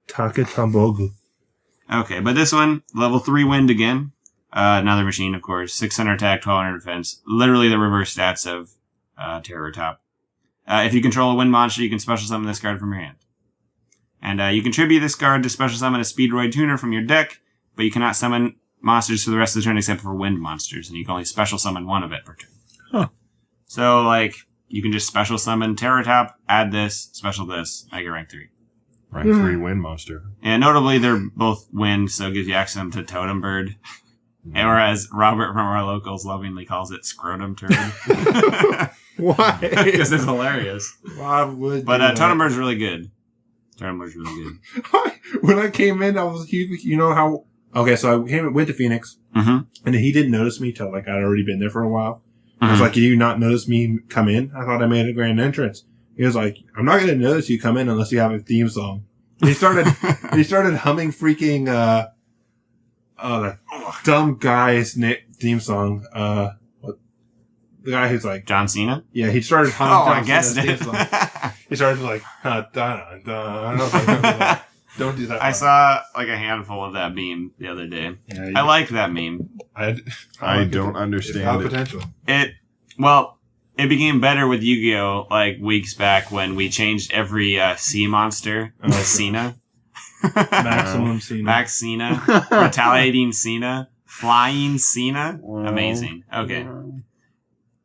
Takatombogu. Okay, but this one, level 3 wind again. Another machine, of course. 600 attack, 1200 defense. Literally the reverse stats of Terror Top. If you control a wind monster, you can special summon this card from your hand. And you contribute this card to special summon a Speedroid Tuner from your deck, but you cannot summon monsters for the rest of the turn except for wind monsters, and you can only special summon one of it per turn. Huh. So, like, you can just special summon Terror Top, add this, special this, make it rank 3. Rank 3 wind monster. And notably, they're both wind, so it gives you access to Totem Bird. Mm-hmm. Or as Robert from our locals lovingly calls it, Scrotum Turd. Why? Because it's hilarious. Why would But Totem Bird's really good. Totem Bird's really good. When I came in, I was huge. You know how... Okay, so I went to Phoenix, and he didn't notice me till like I'd already been there for a while. I was like, "Did you not notice me come in? I thought I made a grand entrance." He was like, "I'm not going to notice you come in unless you have a theme song." And he started humming freaking the dumb guy's theme song. The guy who's like John Cena. Yeah, he started humming. I guessed it. He started like dun dun dun. Like, don't do that. I saw like a handful of that meme the other day. Yeah, I like that meme. I don't understand it. Potential. It became better with Yu-Gi-Oh! Like weeks back when we changed every sea monster to Cena. Maximum Cena. Max Cena. Retaliating Cena. Flying Cena. Amazing. Okay.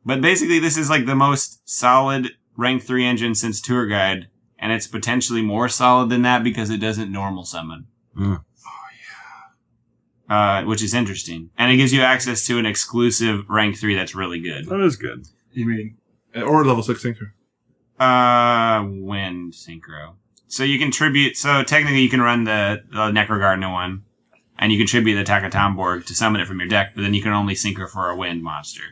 But basically this is like the most solid rank 3 engine since Tour Guide. And it's potentially more solid than that because it doesn't normal summon. Mm. Oh, yeah. Which is interesting. And it gives you access to an exclusive rank 3 that's really good. That is good. You mean... Or level 6 synchro? Wind synchro. So you contribute... So technically you can run the Necrogardener one. And you contribute the Takatomborg to summon it from your deck. But then you can only synchro for a wind monster.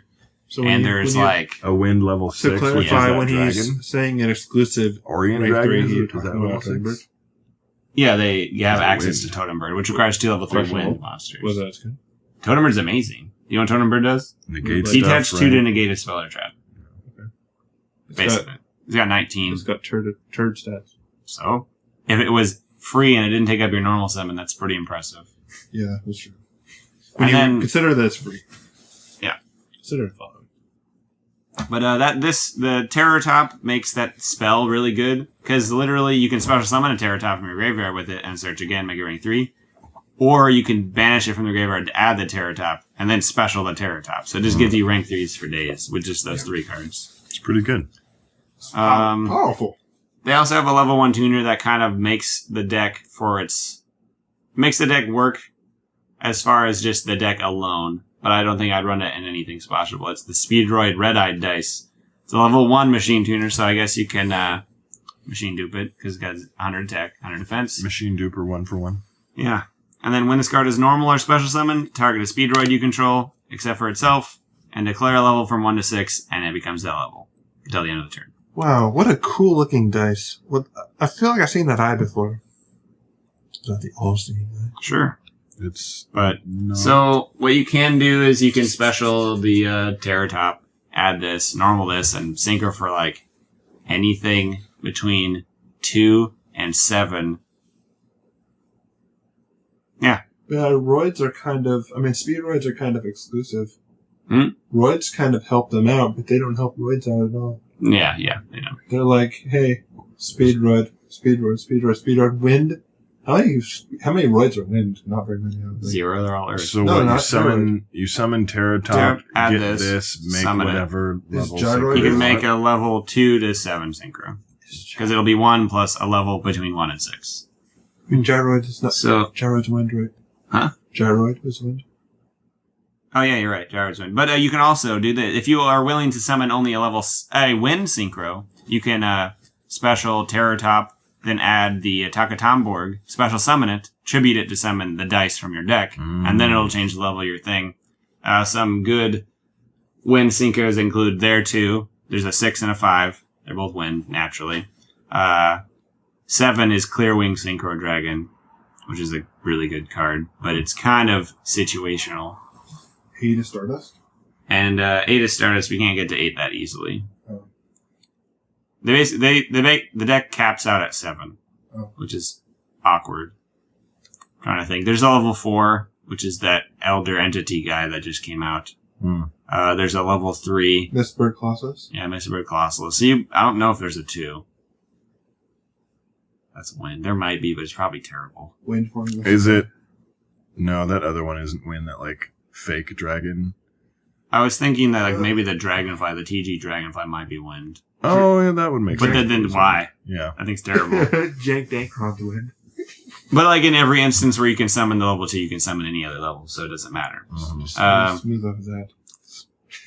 So there's like... A wind level 6. To clarify, when he's saying an exclusive Orient Dragon, is that level 6? Yeah, you have access to Totem Bird, which requires 2 level 3 wind monsters. Well, that's good. Totem Bird's amazing. You know what Totem Bird does? Negate he attached 2 to negate a spell or trap. Okay. Basically. He's got 19. It's got turd stats. So, if it was free and it didn't take up your normal summon, that's pretty impressive. Yeah, that's true. And then consider that it's free. Yeah. Consider it following. But the Terror Top makes that spell really good, because literally you can special summon a Terror Top from your graveyard with it and search again, make it rank 3. Or you can banish it from the graveyard to add the Terror Top, and then special the Terror Top. So it just gives you rank 3s for days with just those 3 cards. It's pretty good. Powerful. They also have a level 1 tuner that kind of makes the deck work as far as just the deck alone. But I don't think I'd run it in anything splashable. It's the Speedroid Red-Eyed Dice. It's a level 1 machine tuner, so I guess you can machine dupe it, because it's got 100 attack, 100 defense. Machine duper 1-for-1. Yeah. And then when this card is normal or special summon, target a Speedroid you control, except for itself, and declare a level from 1 to 6, and it becomes that level until the end of the turn. Wow, what a cool looking dice. I feel like I've seen that eye before. Is that the all-seeing eye? Sure. No. So what you can do is you can special the Terror Top, add this, normal this, and synchro for like anything between 2 and 7. Yeah. Yeah, roids are speedroids are kind of exclusive. Hmm? Roids kind of help them out, but they don't help roids out at all. Yeah, they know. They're like, hey, speedroid, wind. How many roids are wind? Not very many. 0, they're all earth. So No, you summon Terror Top, add get this, make summon whatever Is level. Gyroid- You can is make a level 2 to 7 synchro. Because it'll be 1 plus a level between 1 and 6. I mean, gyroid is not. So, Gyroid's wind, right? huh? Gyroid is wind. Oh yeah, you're right. Gyroid's wind. But you can also do that. If you are willing to summon only a wind synchro, you can special Terror Top, then add the Takatamborg, special summon it, tribute it to summon the dice from your deck, and then it'll change the level of your thing. Some good wind synchros include there too. There's a 6 and a 5. They're both wind, naturally. 7 is Clearwing Synchro Dragon, which is a really good card, but it's kind of situational. 8 is Stardust? And 8 is Stardust. We can't get to 8 that easily. Oh. The deck caps out at 7, which is awkward. I'm trying to think. There's a level 4, which is that Elder Entity guy that just came out. There's a level 3. Mistbird Colossus? Yeah, Mistbird Colossus. See, I don't know if there's a 2. That's wind. There might be, but it's probably terrible. Wind formula. Is it? No, that other one isn't wind. That like fake dragon. I was thinking that like maybe the Dragonfly, the TG Dragonfly, might be wind. Oh, yeah, that would make sense. But then why? Yeah, I think it's terrible. Jank Dankron's wind. But like in every instance where you can summon the level 2, you can summon any other level, so it doesn't matter. Smooth off of that.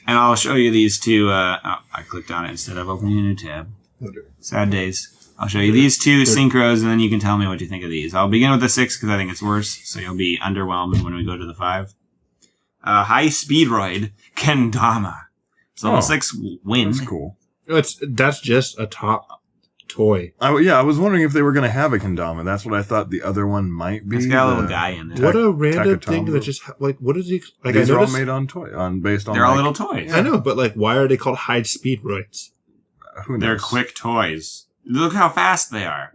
And I'll show you these two. I clicked on it instead of opening a new tab. Okay. Sad days. I'll show you these two synchros, and then you can tell me what you think of these. I'll begin with the 6 because I think it's worse, so you'll be underwhelmed when we go to the 5. High Speedroid Kendama. It's level 6 wind. that's cool. That's just a top toy. I was wondering if they were going to have a kendama. That's what I thought the other one might be. It's got a little guy in there. What a random thing Takatombo. that just like. What is he like? These I are all noticed, made on toy, based on. They're all little toys. I know, but like, why are they called high speedroids? Who knows? They're quick toys. Look how fast they are.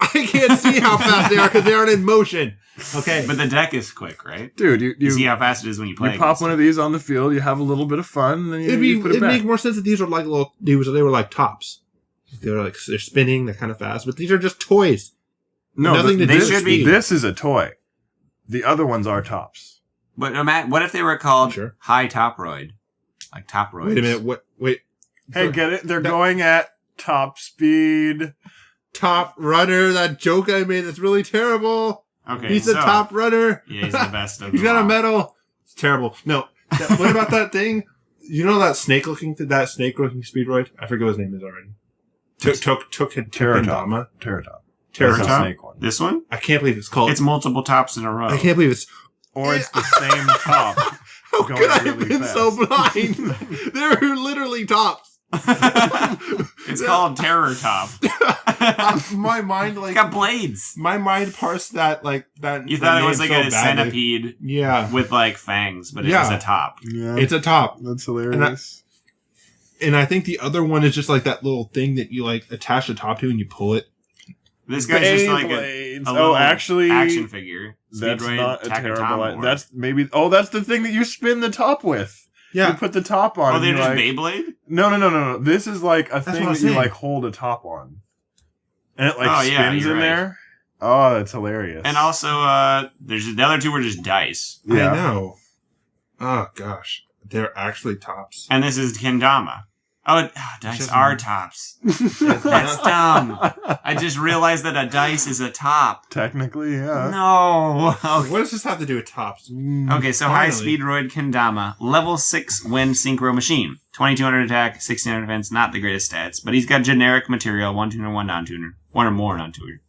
I can't see how fast they are because they aren't in motion. Okay, But the deck is quick, right? Dude, You see how fast it is when you play. you pop one of these on the field, you have a little bit of fun, and then you put it it'd back. make more sense that these are like little. They were like tops. They're spinning. They're kind of fast, but these are just toys. No, Nothing to they do with should be- speed. This is a toy. The other ones are tops. But what if they were called Sure. High Toproid? Like Toproids. Wait a minute. Wait. Hey, get it? They're going at top speed. Top runner. That joke I made. That's really terrible. Okay, He's the top runner. Yeah, he's the best of He's them got a all. medal. It's terrible. No. What about that thing? You know that snake-looking speedroid? I forget what his name is already. Took Terratop. Terratop. Terratop? Snake one. This one? I can't believe it's called. It's multiple tops in a row. I can't believe it's. Or it's the same top. How going could I have really been fast. so blind? They're literally tops. It's called Terror Top. My mind It's got blades. my mind parsed that that. You that thought it was name like so a badly. centipede Yeah, with like fangs, but it Yeah. was a top. Yeah, it's a top, that's hilarious. and I think the other one is just like that little thing that you like attach the top to and you pull it. This guy's just like Beyblades. a little actually, action figure. that's Speedroid not a terrible. Takatombo. That's maybe. Oh, that's the thing that you spin the top with. You put the top on. Oh, they're just like, Beyblade? No. This is like a thing that you like hold a top on. And it like spins in there. Oh, that's hilarious. And also, there's the other two were just dice. Yeah. I know. Oh, gosh. They're actually tops. And this is kendama. Oh, dice are tops. That's dumb. I just realized that a dice is a top. Technically, yeah. No. What does this have to do with tops? Okay, so High Speedroid Kendama, level 6 wind synchro machine. 2200 attack, 1600 defense, not the greatest stats, but he's got generic material, 1 tuner, 1 non-tuner. 1 or more non-tuner.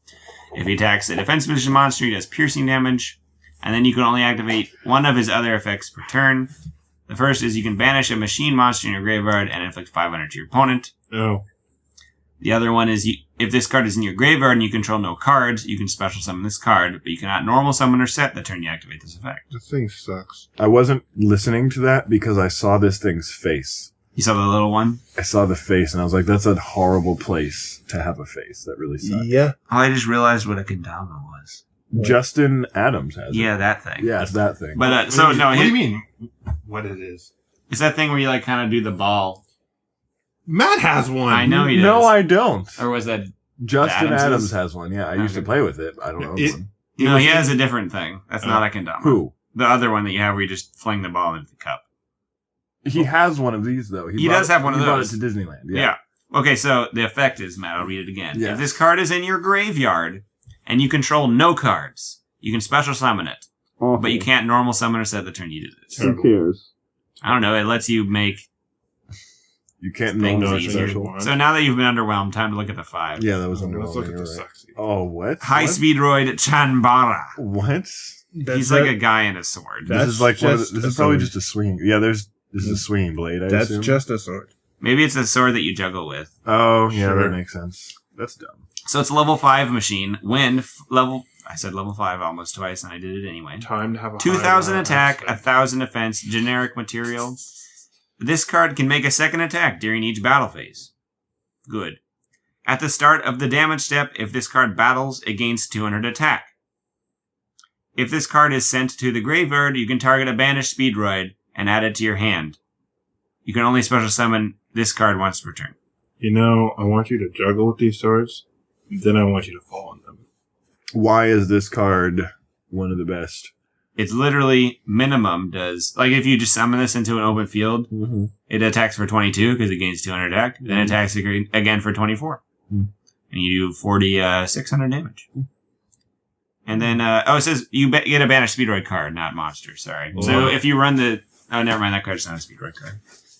If he attacks a defense position monster, he does piercing damage, and then you can only activate one of his other effects per turn. The first is you can banish a machine monster in your graveyard and inflict 500 to your opponent. Oh. The other one is if this card is in your graveyard and you control no cards, you can special summon this card, but you cannot normal summon or set the turn you activate this effect. This thing sucks. I wasn't listening to that because I saw this thing's face. You saw the little one? I saw the face and I was like, that's a horrible place to have a face. That really sucks. Yeah. Oh, I just realized what a kendama was. Justin Adams has it. Yeah, that thing. Yeah, it's that thing. But What do you mean? What it is? It's that thing where you like kind of do the ball. Matt has one. I know he does. No, I don't. Or was that Justin Adams's? Adams has one. Yeah, I used to play with it. I don't know one. No, he has a different thing. That's not a kendama. Who? The other one that you have where you just fling the ball into the cup. He has one of these though. He does have one of He brought those. it to Disneyland. Yeah. Okay, so the effect is, Matt, I'll read it again. Yeah. If this card is in your graveyard and you control no cards, you can special summon it. But you can't normal summon or set the turn you do this. Who cares? I don't know. It lets you make You can't things normal easier. special. So now that you've been underwhelmed, time to look at the 5. Yeah, that was Let's underwhelming. look at You're the right. sexy. Oh, what? High What? Speedroid Chanbara. What? He's like a guy in a sword. This is like one of the, just this a is probably sword. just a swinging. Yeah, this is a swinging blade. I That's assume. just a sword. Maybe it's a sword that you juggle with. Oh, yeah, Sure. that makes sense. That's dumb. So it's a level 5 machine. Wind level. I said level 5 almost twice, and I did it anyway. Time to have a 2,000 high attack, round. 1,000 defense, generic material. This card can make a second attack during each battle phase. Good. At the start of the damage step, if this card battles, it gains 200 attack. If this card is sent to the graveyard, you can target a banished Speedroid and add it to your hand. You can only special summon this card once per turn. You know, I want you to juggle with these swords, then I want you to fall on them. Why is this card one of the best? It's literally minimum does, like if you just summon this into an open field, it attacks for 22 because it gains 200 attack, then it attacks again for 24. And you do 4,600 damage. And then, it says you get a banished Speedroid card, not monster, sorry. So if you run never mind, that card's not a Speedroid card.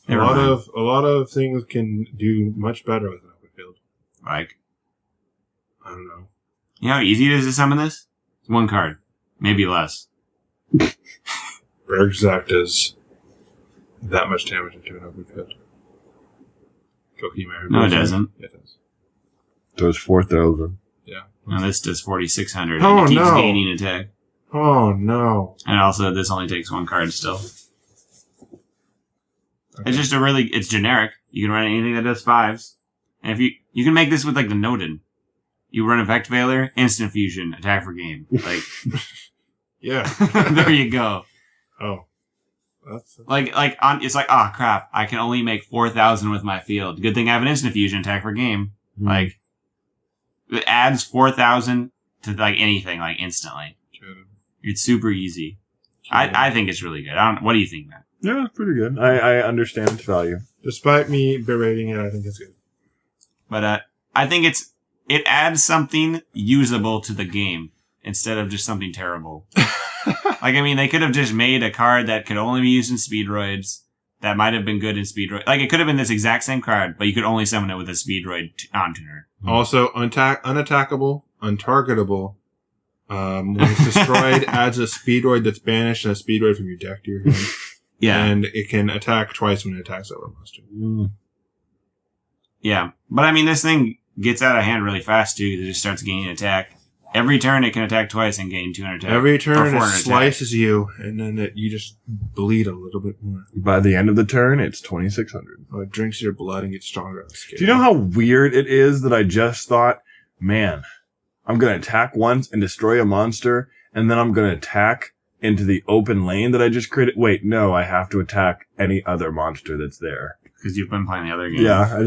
A lot of things can do much better with an open field. Like, I don't know. you know how easy it is to summon this? It's one card. Maybe less. Bergzak does that much damage into an open field. Kokimare. No, it doesn't. It does. Does 4,000. Yeah. No, this does 4,600 Oh, and it keeps no. gaining attack. Oh, no. And also, this only takes one card still. Okay. It's just it's generic. You can run anything that does 5s. And if you can make this with like the Nodin. You run Effect Veiler, Instant Fusion, attack for game. Like, Yeah. there you go. Oh. That's It's like, oh crap, I can only make 4,000 with my field. Good thing I have an Instant Fusion, attack for game. Like, it adds 4,000 to like anything, like instantly. It's super easy. I think it's really good. What do you think, Matt? Yeah, it's pretty good. I understand its value. Despite me berating it, I think it's good. But I think it adds something usable to the game instead of just something terrible. Like, I mean, they could have just made a card that could only be used in Speedroids that might have been good in Speedroid. Like, it could have been this exact same card, but you could only summon it with a Speedroid on-tuner. Also, unattackable, untargetable. When it's destroyed, adds a Speedroid that's banished and a Speedroid from your deck to your hand. Yeah. And it can attack twice when it attacks over a monster. Yeah. But, I mean, this thing gets out of hand really fast, too, because it just starts gaining attack. Every turn, it can attack twice and gain 200 attack. Every turn, it 400 slices you, and then you just bleed a little bit more. By the end of the turn, it's 2,600. Oh, it drinks your blood and gets stronger. Do you know how weird it is that I just thought, man, I'm going to attack once and destroy a monster, and then I'm going to attack into the open lane that I just created. Wait, no, I have to attack any other monster that's there. Because you've been playing the other game. Yeah, I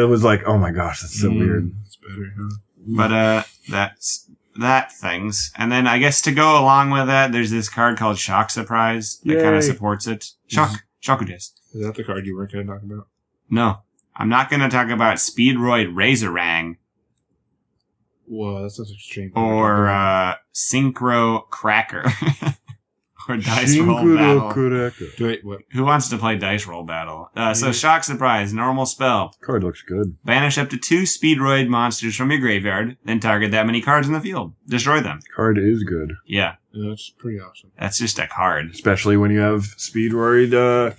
was like, oh my gosh, that's so weird. It's better, huh? But that's that things. And then I guess to go along with that, there's this card called Shock Surprise that kind of supports it. Shokudes. Is that the card you weren't going to talk about? No. I'm not going to talk about Speedroid Razorang Whoa, that's such a extreme. or Synchro Cracker. Or Dice Roll Battle. Wait, what? Who wants to play Dice Roll Battle? So Shock Surprise, normal spell. Card looks good. Banish up to 2 Speedroid monsters from your graveyard, then target that many cards in the field. Destroy them. Card is good. Yeah. That's pretty awesome. That's just a card. Especially when you have Speedroid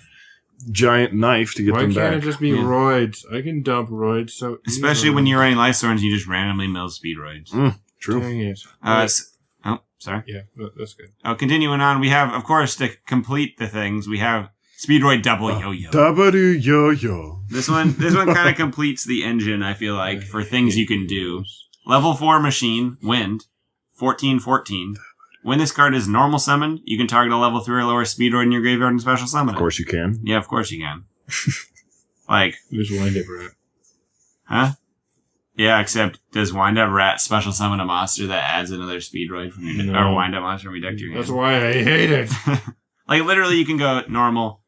giant knife to get Why them can't back. it just be roids? I can dump roids so Especially when you're running Life Thorns, you just randomly mill Speedroids. True. Dang it. Sorry. Yeah, that's good. Continuing on, we have, of course, to complete the things, we have Speedroid Double Yo-Yo. W yo-yo. This one kind of completes the engine, I feel like, for things you can do. Level 4 machine, Wind, 14/14. When this card is normal summoned, you can target a level 3 or lower Speedroid in your graveyard and special summon it. Of course you can. Yeah, of course you can. Like, Just wind it, Brett. huh? Yeah, except does Wind Up Rat special summon a monster that adds another Speedroid from your No. or Wind Up monster from your deck to your hand? That's why I hate it. Like, literally, you can go normal,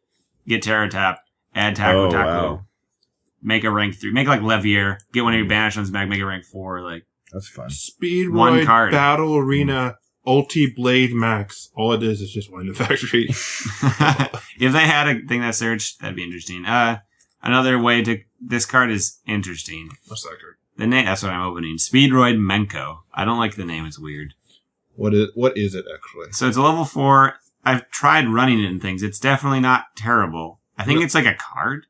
get Terra Tap, add Taco Taco, wow. make a rank 3, make like Levier, get one of your banished ones back, make a rank 4, like. That's fun. Speedroid One card. Battle Arena Ulti Blade Max. All it is just Wind Up Factory. If they had a thing that searched, that'd be interesting. Another way to, this card is interesting. What's that card? The name, that's what I'm opening. Speedroid Menko. I don't like the name, it's weird. What is it actually? So it's a level 4. I've tried running it in things. It's definitely not terrible. I think it's like a card.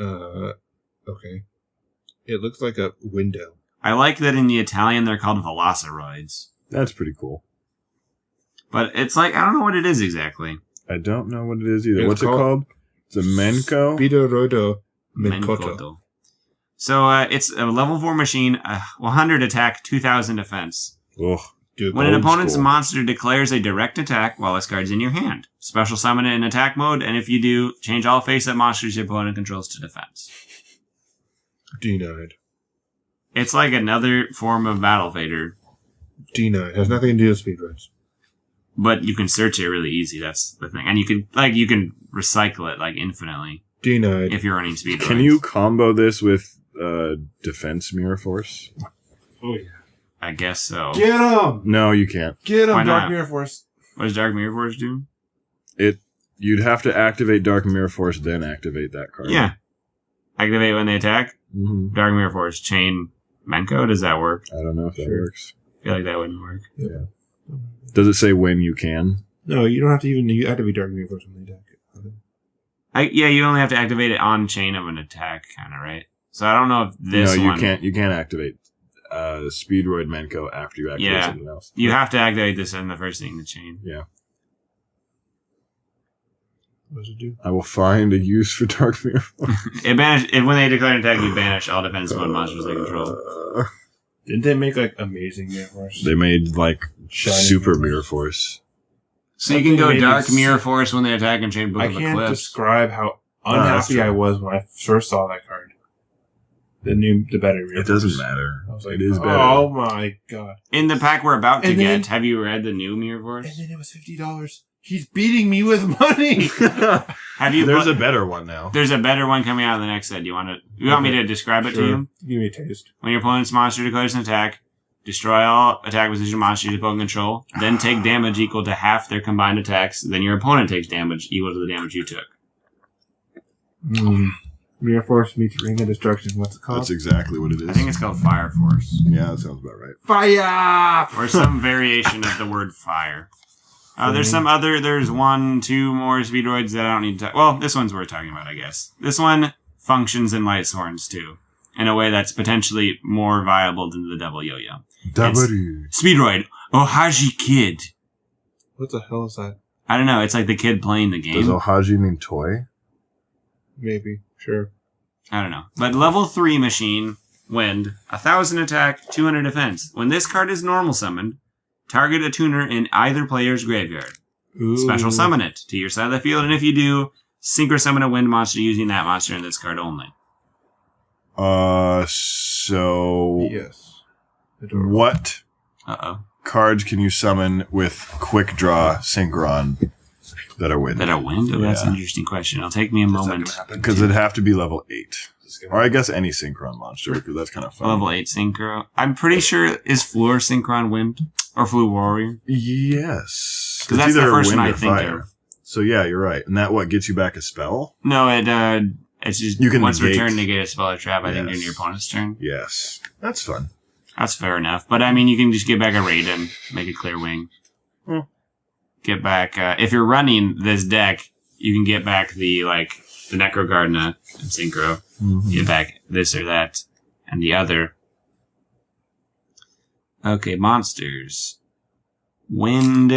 Okay. It looks like a window. I like that in the Italian they're called Velociroids. That's pretty cool. But it's like, I don't know what it is exactly. I don't know what it is either. It's What's it called? It's a Menko? Speedorodo Menkoto. Menkoto. So it's a level 4 machine, 100 attack, 2000 defense. Ugh. Dude, When an Old opponent's school. monster declares a direct attack while this card's in your hand, special summon it in attack mode, and if you do, change all face-up monsters your opponent controls to defense. denied. It's like another form of Battle Fader, Denied. Has nothing to do with speedruns. but you can search it really easy. That's the thing, and you can recycle it like infinitely Denied. if you're running speed. Can you combo this with Defense Mirror Force? Oh yeah. I guess so. Get him! No, you can't. Get Why him, not? Dark Mirror Force. What does Dark Mirror Force do? You'd have to activate Dark Mirror Force, then activate that card. Yeah, activate when they attack. Mm-hmm. Dark Mirror Force chain Menko. Does that work? I don't know if that Sure. works. I feel like that wouldn't work. Yeah. Does it say when you can? No, you don't have to even activate Dark Mirror Force when they attack. Yeah, you only have to activate it on chain of an attack, kind of, right? So I don't know if this No, you one. can't. You can't activate Speedroid Menko after you activate Yeah. something else. You have to activate this in the first thing in the chain. Yeah. What does it do? I will find a use for Dark Mirror Force. When they declare an attack, you banish all defense mode monsters they control. Didn't they make like Amazing Mirror Force? They made like Shining Super Mirror Mirror Force. So you can go Maybe Dark it's- Mirror Force when they attack and chain Book I of can't Eclipse. describe how that's unhappy true. I was when I first saw that card. The better Mirror It doesn't Force. matter. I was like, It is better. oh my god! In the pack we're about to And then- get, have you read the new Mirror Force? And then it was $50. He's beating me with money. Have you? There's a better one now. There's a better one coming out in the next set. Do you want me to describe it to you? Give me a taste. When your opponent's monster declares an attack, destroy all attack position monsters you opponent control, then take damage equal to half their combined attacks, then your opponent takes damage equal to the damage you took. Mirror Force meets Ring of Destruction. What's it called? That's exactly what it is. I think it's called Fire Force. Yeah, that sounds about right. Fire! Or some variation of the word fire. There's 1, 2 more Speedroids that I don't need to... Well, this one's worth talking about, I guess. This one functions in Light Sworns, too. In a way that's potentially more viable than the Double Yo-Yo. W. Speedroid, Ohaji Kid. What the hell is that? I don't know, it's like the kid playing the Does game. Ohaji mean toy? Maybe. Sure. I don't know. But level 3 machine, Wind, 1000 attack, 200 defense. When this card is normal summoned, Target a tuner in either player's graveyard. Ooh. Special summon it to your side of the field, and if you do, synchro summon a wind monster using that monster in this card only. So Yes. what cards can you summon with quick draw synchron that are wind? That are wind? Oh, that's an interesting question. It'll take me a moment. Because it'd have to be level 8. Or I guess any synchron monster, because that's kind of fun. Level 8 synchro. I'm pretty sure, is Floor synchron wind? Or Flu Warrior? Yes. Because that's the first one I think of. So yeah, you're right. And that what gets you back a spell? No, it's just you can once per negate. turn negate a spell or trap, I think, during your opponent's turn. Yes. That's fun. That's fair enough. But I mean, you can just get back a Raiden, make a clear wing. Get back, if you're running this deck, you can get back the Necro Gardena and Synchro. Get back this or that and the other. Okay, monsters. Wind.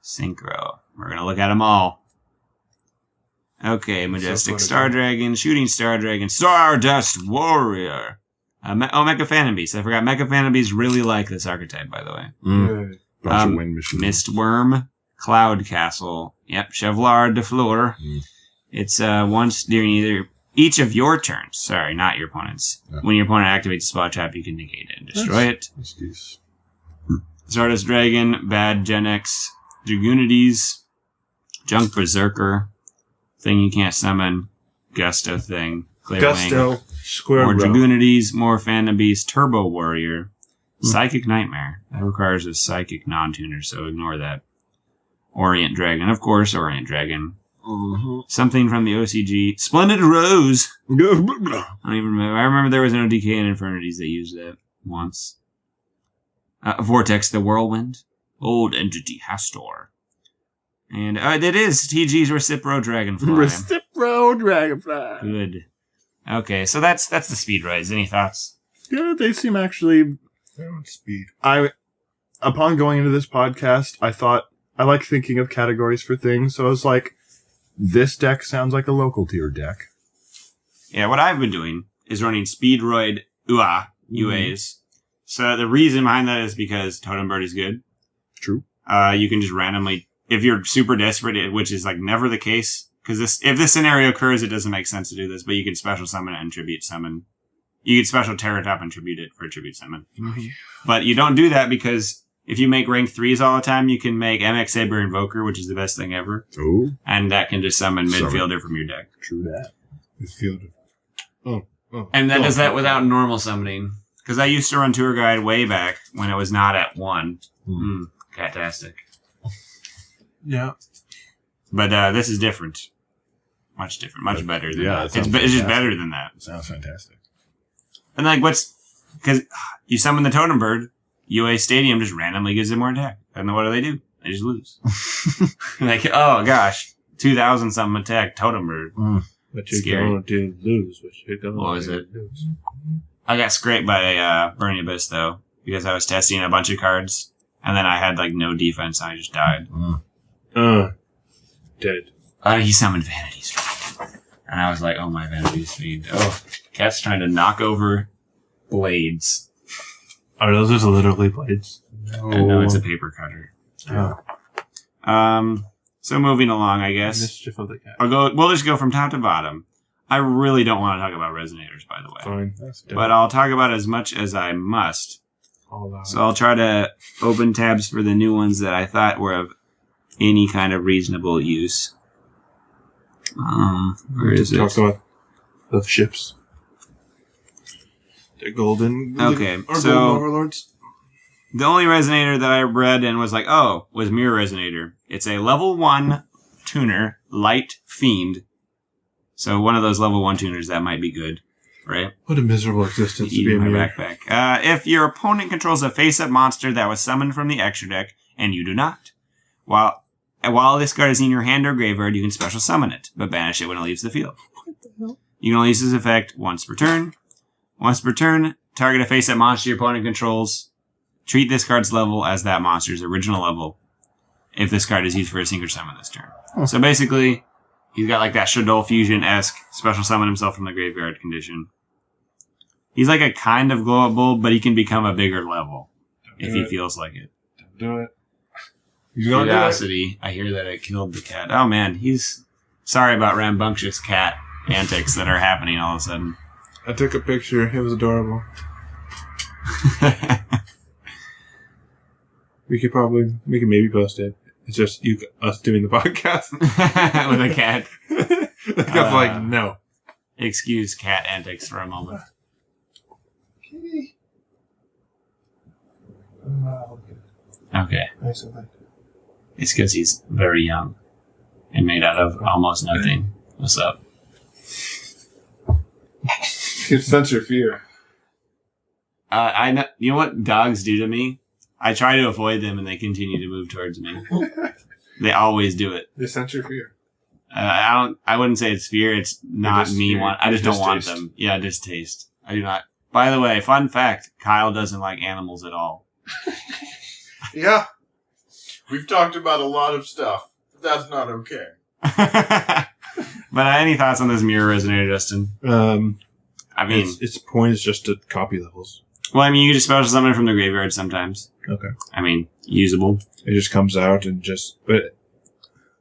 Synchro. We're going to look at them all. Okay, Majestic Star Dragon, Shooting Star Dragon, Stardust Warrior. Mecha Phantom Beast. I forgot Mecha Phantom Beast really like this archetype, by the way. Bunch of wind machines. Mistworm, Cloud Castle. Yep, Chevlar de Fleur. It's once during each of your turns. Sorry, not your opponent's. When your opponent activates a spell trap, you can negate it and destroy it. Stardust Dragon, Bad Gen X, Dragoonides, Junk Berserker, thing you can't summon, Gusto thing, Clear Gusto, Wing, Square more Row. Dragoonides, more Phantom Beast, Turbo Warrior, Psychic Nightmare. That requires a Psychic non-tuner, so ignore that. Orient Dragon, of course, Orient Dragon. Something from the OCG. Splendid Rose. I don't even remember. I remember there was an ODK in Infernities that used that once. Vortex the Whirlwind. Old Entity Hastor. And it is TG's Recipro Dragonfly. Recipro Dragonfly. Good. Okay, so that's the speed rise. Any thoughts? Yeah, they seem actually... Speed. Upon going into this podcast, I thought I like thinking of categories for things, so I was like, this deck sounds like a local tier deck. Yeah, what I've been doing is running Speedroid UAs. So the reason behind that is because Totem Bird is good. True. You can just randomly, if you're super desperate, which is never the case, because if this scenario occurs, it doesn't make sense to do this, but you can special summon it and tribute summon. You can special Terror Top and tribute it for a tribute summon. But you don't do that because if you make rank 3s all the time, you can make MX Saber Invoker, which is the best thing ever. Oh. And that can just summon midfielder from your deck. True that. Midfielder. Oh. And that does that without normal summoning. Because I used to run Tour Guide way back when it was not at 1. Fantastic. Yeah. But this is different. Much different. Much better than that. It's just better than that. Sounds fantastic. And because you summon the Totem Bird, UA Stadium just randomly gives it more attack. And then what do? They just lose. Oh gosh, 2,000 something attack, Totem Bird. But you're going to lose. What was it? I got scraped by Burning Abyss though, because I was testing a bunch of cards, and then I had no defense, and I just died. Dead. He summoned Vanity's Fiend. And I was like, oh my Vanity's Fiend. Oh, Cat's trying to knock over blades. Are those just literally blades? No, it's a paper cutter. So moving along, I guess. Mischief of the Cat. We'll just go from top to bottom. I really don't want to talk about Resonators, by the way. Fine. But I'll talk about as much as I must. So I'll try to open tabs for the new ones that I thought were of any kind of reasonable use. Where is it? Talk about the ships. The golden. Okay, Golden so overlords. the only Resonator that I read and was like, oh, was Mirror Resonator. It's a level 1 tuner, Light Fiend. So one of those level 1 tuners that might be good, right? What a miserable existence to be Eating in my here. backpack. If your opponent controls a face-up monster that was summoned from the extra deck, and you do not, while this card is in your hand or graveyard, you can special summon it, but banish it when it leaves the field. What the hell? You can only use this effect once per turn. Once per turn, target a face-up monster your opponent controls. Treat this card's level as that monster's original level if this card is used for a synchro summon this turn. So basically, he's got that Shadow Fusion-esque special summon himself from the graveyard condition. He's a kind of glow-up bulb, but he can become a bigger level. if he feels like it. Don't do it. He's gonna Curiosity. I hear that it killed the cat. Oh man, he's sorry about rambunctious cat antics that are happening all of a sudden. I took a picture. It was adorable. We could maybe post it. It's just us doing the podcast with a cat. I'm like, no. Excuse cat antics for a moment. Okay. It's because he's very young and made out of almost nothing. What's up? Sense your fear. I know. You know what dogs do to me? I try to avoid them, and they continue to move towards me. They always do it. They sense your fear. I wouldn't say it's fear. It's not me. I just don't want them. Yeah, distaste. I do not. By the way, fun fact: Kyle doesn't like animals at all. Yeah. We've talked about a lot of stuff. But that's not okay. But any thoughts on this mirror resonator, Justin? I mean, its point is just to copy levels. Well, I mean, you can just special summon it from the graveyard sometimes. Okay. I mean, usable. It just comes out and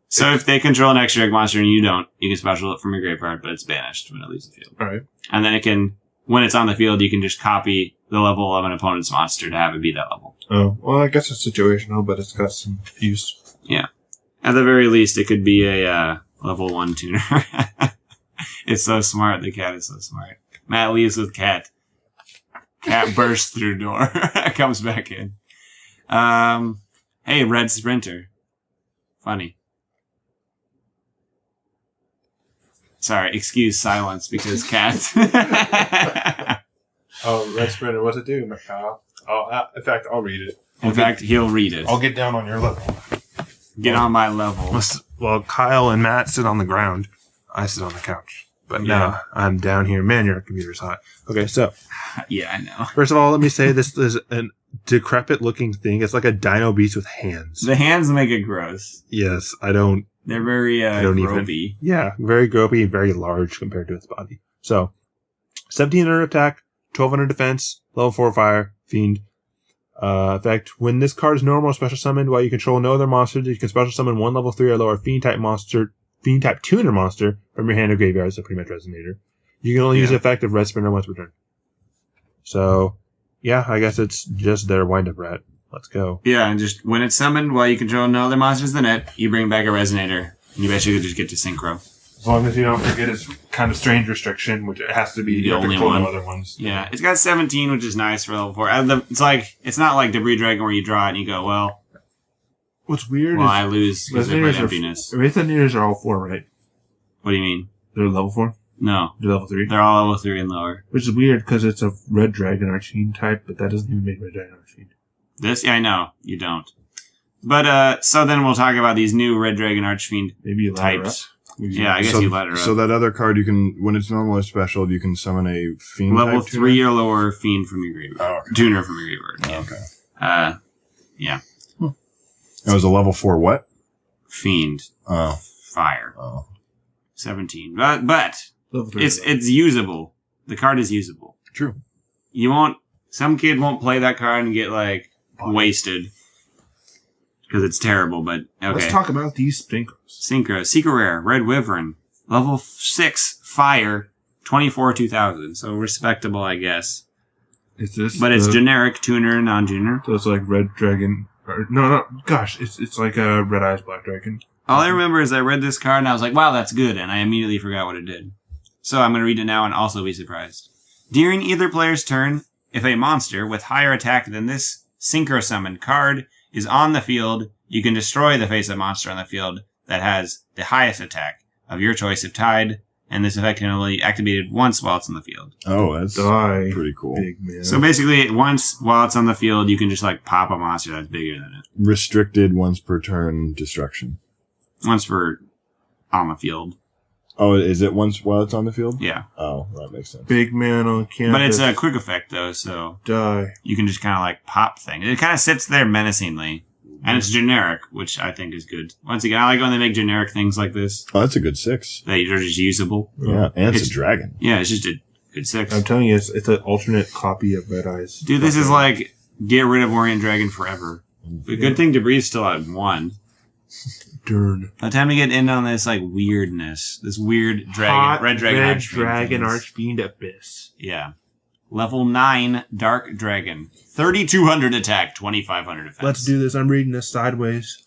So if they control an extra egg monster and you don't, you can special it from your graveyard, but it's banished when it leaves the field. All right. And then when it's on the field, you can just copy the level of an opponent's monster to have it be that level. Oh, well, I guess it's situational, but it's got some use. Yeah. At the very least, it could be a level 1 tuner. It's so smart. The cat is so smart. Matt leaves with cat. Cat bursts through door. Comes back in. Hey, red sprinter. Funny. Sorry, excuse silence because cat. Oh, red sprinter, what's it do, Kyle? In fact, I'll read it. In fact, he'll read it. I'll get down on your level. Get on my level. Well, Kyle and Matt sit on the ground. I sit on the couch. But now I'm down here. Man, your computer's hot. Okay, so. Yeah, I know. First of all, let me say this is a decrepit looking thing. It's like a dino beast with hands. The hands make it gross. Yes, They're very gropey. Yeah, very gropey and very large compared to its body. So, 1700 attack, 1200 defense, level 4 fire, fiend. Effect, when this card is normal or special summoned while you control no other monsters, you can special summon one level 3 or lower fiend type tuner monster from your hand or graveyard, so pretty much resonator. You can only use the effect of red sprinter once per turn. So, yeah, I guess it's just their wind-up rat. Let's go. Yeah, and just when it's summoned while you control no other monsters in it, you bring back a resonator. And you basically just get to synchro. As long as you don't forget its kind of strange restriction, which it has to be the only one. No other ones. Yeah, it's got 17, which is nice for level 4. It's not like Debris Dragon where you draw it and you go, well, what's weird is I lose because of my emptiness. Resonators are all 4, right? What do you mean? They're level 4? No. They're level 3? They're all level 3 and lower. Which is weird because it's a red dragon archfiend type, but that doesn't even make red dragon archfiend. This? Yeah, I know. You don't. But, so then we'll talk about these new red dragon archfiend types. Yeah, I guess you let her up. So that other card, you can, when it's normal or special, you can summon a fiend level type 3 or lower fiend from your graveyard. Oh, okay. Tuner from your graveyard. Yeah. Okay. Yeah. It was a level 4 what? Fiend. Oh. Fire. Oh. 17. But it's usable. The card is usable. True. Some kid won't play that card and get, wasted. Because it's terrible, but okay. Let's talk about these synchros. Secret Rare, Red Wyvern, level 6, Fire, 2000. So respectable, I guess. Is this? But it's generic, tuner, non-tuner. So it's like Red Dragon. No. Gosh, it's like a Red Eyes Black Dragon. All I remember is I read this card and I was like, wow, that's good. And I immediately forgot what it did. So I'm going to read it now and also be surprised. During either player's turn, if a monster with higher attack than this synchro summoned card is on the field, you can destroy the face-up monster on the field that has the highest attack of your choice if tied, and this effect can only be activated once while it's on the field. Oh, that's pretty cool. Big man. So basically, once while it's on the field, you can just pop a monster that's bigger than it. Restricted once per turn destruction. Once per on the field. Oh, is it once while it's on the field? Yeah. Oh, that makes sense. Big man on campus. But it's a quick effect, though, so... Die. You can just kind of, pop things. It kind of sits there menacingly. And it's generic, which I think is good. Once again, I like when they make generic things like this. Oh, that's a good 6. That are just usable. Yeah, and it's a dragon. Yeah, it's just a good 6. I'm telling you, it's an alternate copy of Red Eyes. Dude, this is Get rid of Orient Dragon forever. The good thing Debris still at 1. Darn. By the time we get in on this like weirdness, this weird dragon, red dragon, Archfiend Abyss. Yeah. Level 9 Dark Dragon. 3,200 attack, 2,500 defense. Let's do this. I'm reading this sideways.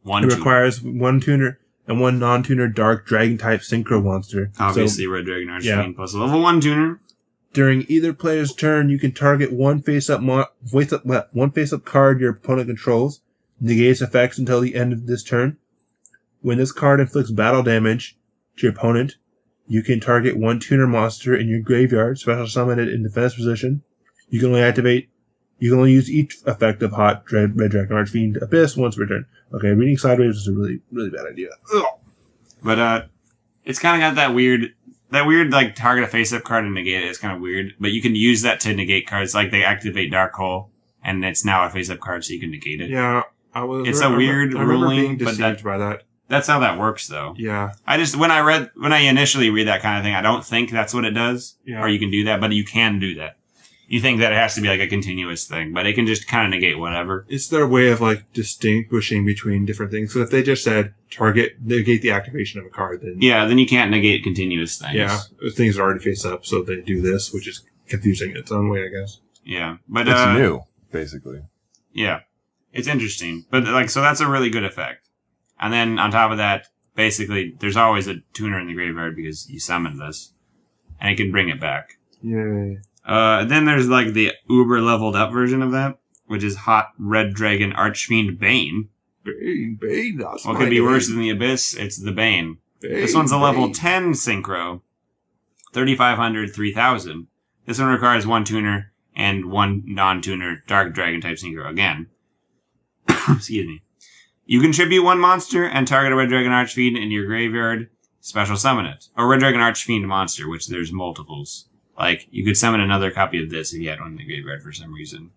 One It requires 1 tuner and 1 non-tuner Dark Dragon type Synchro monster. Obviously, So, Red Dragon Archfiend plus a level 1 tuner. during either player's turn, you can target one face-up card your opponent controls. Negates effects until the end of this turn. When this card inflicts battle damage to your opponent, you can target 1 tuner monster in your graveyard, special summon it in defense position. You can only use each effect of Red Dragon Archfiend Abyss once per turn. Okay, reading sideways is a really, really bad idea. Ugh. But, it's kind of got that weird like target a face-up card and negate it. It's kind of weird. But you can use that to negate cards, like they activate Dark Hole, and it's now a face-up card so you can negate it. Yeah, It's a weird ruling, but by that. That's how that works, though. Yeah. When I initially read that kind of thing, I don't think that's what it does. Yeah. Or you can do that, but you can do that. You think that it has to be like a continuous thing, but it can just kind of negate whatever. It's their way of like distinguishing between different things. So if they just said negate the activation of a card, then then you can't negate continuous things. yeah, things are already face up, so they do this, which is confusing in its own way, I guess. Yeah, but It's new, basically. Yeah, it's interesting, but like so that's a really good effect. And then on top of that, basically, there's always a tuner in the graveyard because you summoned this, and it can bring it back. Yay. Then there's like the uber leveled up version of that, which is Hot Red Dragon Archfiend Bane. Bane, that's What could be worse than the Abyss? It's the Bane. This one's a level 10 synchro. 3,500, 3,000. This one requires 1 tuner and 1 non-tuner Dark Dragon type synchro again. Excuse me. You can tribute 1 monster and target a Red Dragon Archfiend in your graveyard. Special summon it. Or Red Dragon Archfiend monster, which there's multiples. Like, you could summon another copy of this if you had one in the graveyard for some reason.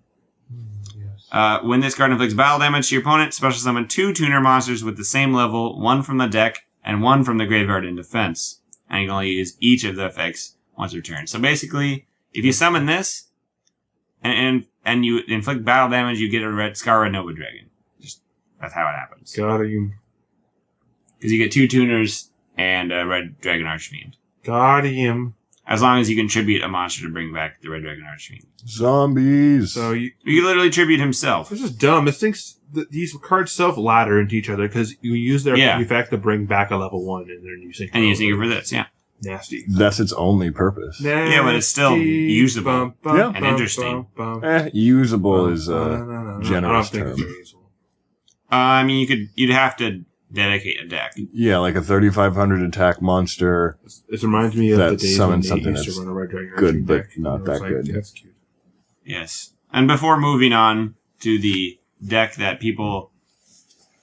Yes. When this card inflicts battle damage to your opponent, special summon 2 tuner monsters with the same level, 1 from the deck and 1 from the graveyard in defense. And you can only use each of the effects once per turn. So basically, if you summon this and you inflict battle damage, you get a red Scar Nova Dragon. That's how it happens. Got him. Because you get 2 tuners and a Red Dragon Archfiend. Got him. As long as you can tribute a monster to bring back the Red Dragon Archfiend. Zombies. So You can literally tribute himself. this is dumb. This thinks that these cards self-ladder into each other because you use their effect to bring back a level 1 and then you sync. And you sync it for this, yeah. Nasty. That's its only purpose. Yeah, but it's still usable and interesting. Usable is a generous term. I mean, you'd have to dedicate a deck. Yeah, like a 3,500 attack monster. This reminds me of the That days when summons they something used to that's run a Red Dragon good, Archfiend but deck. not It's that like, good. That's cute. Yes. And before moving on to the deck that people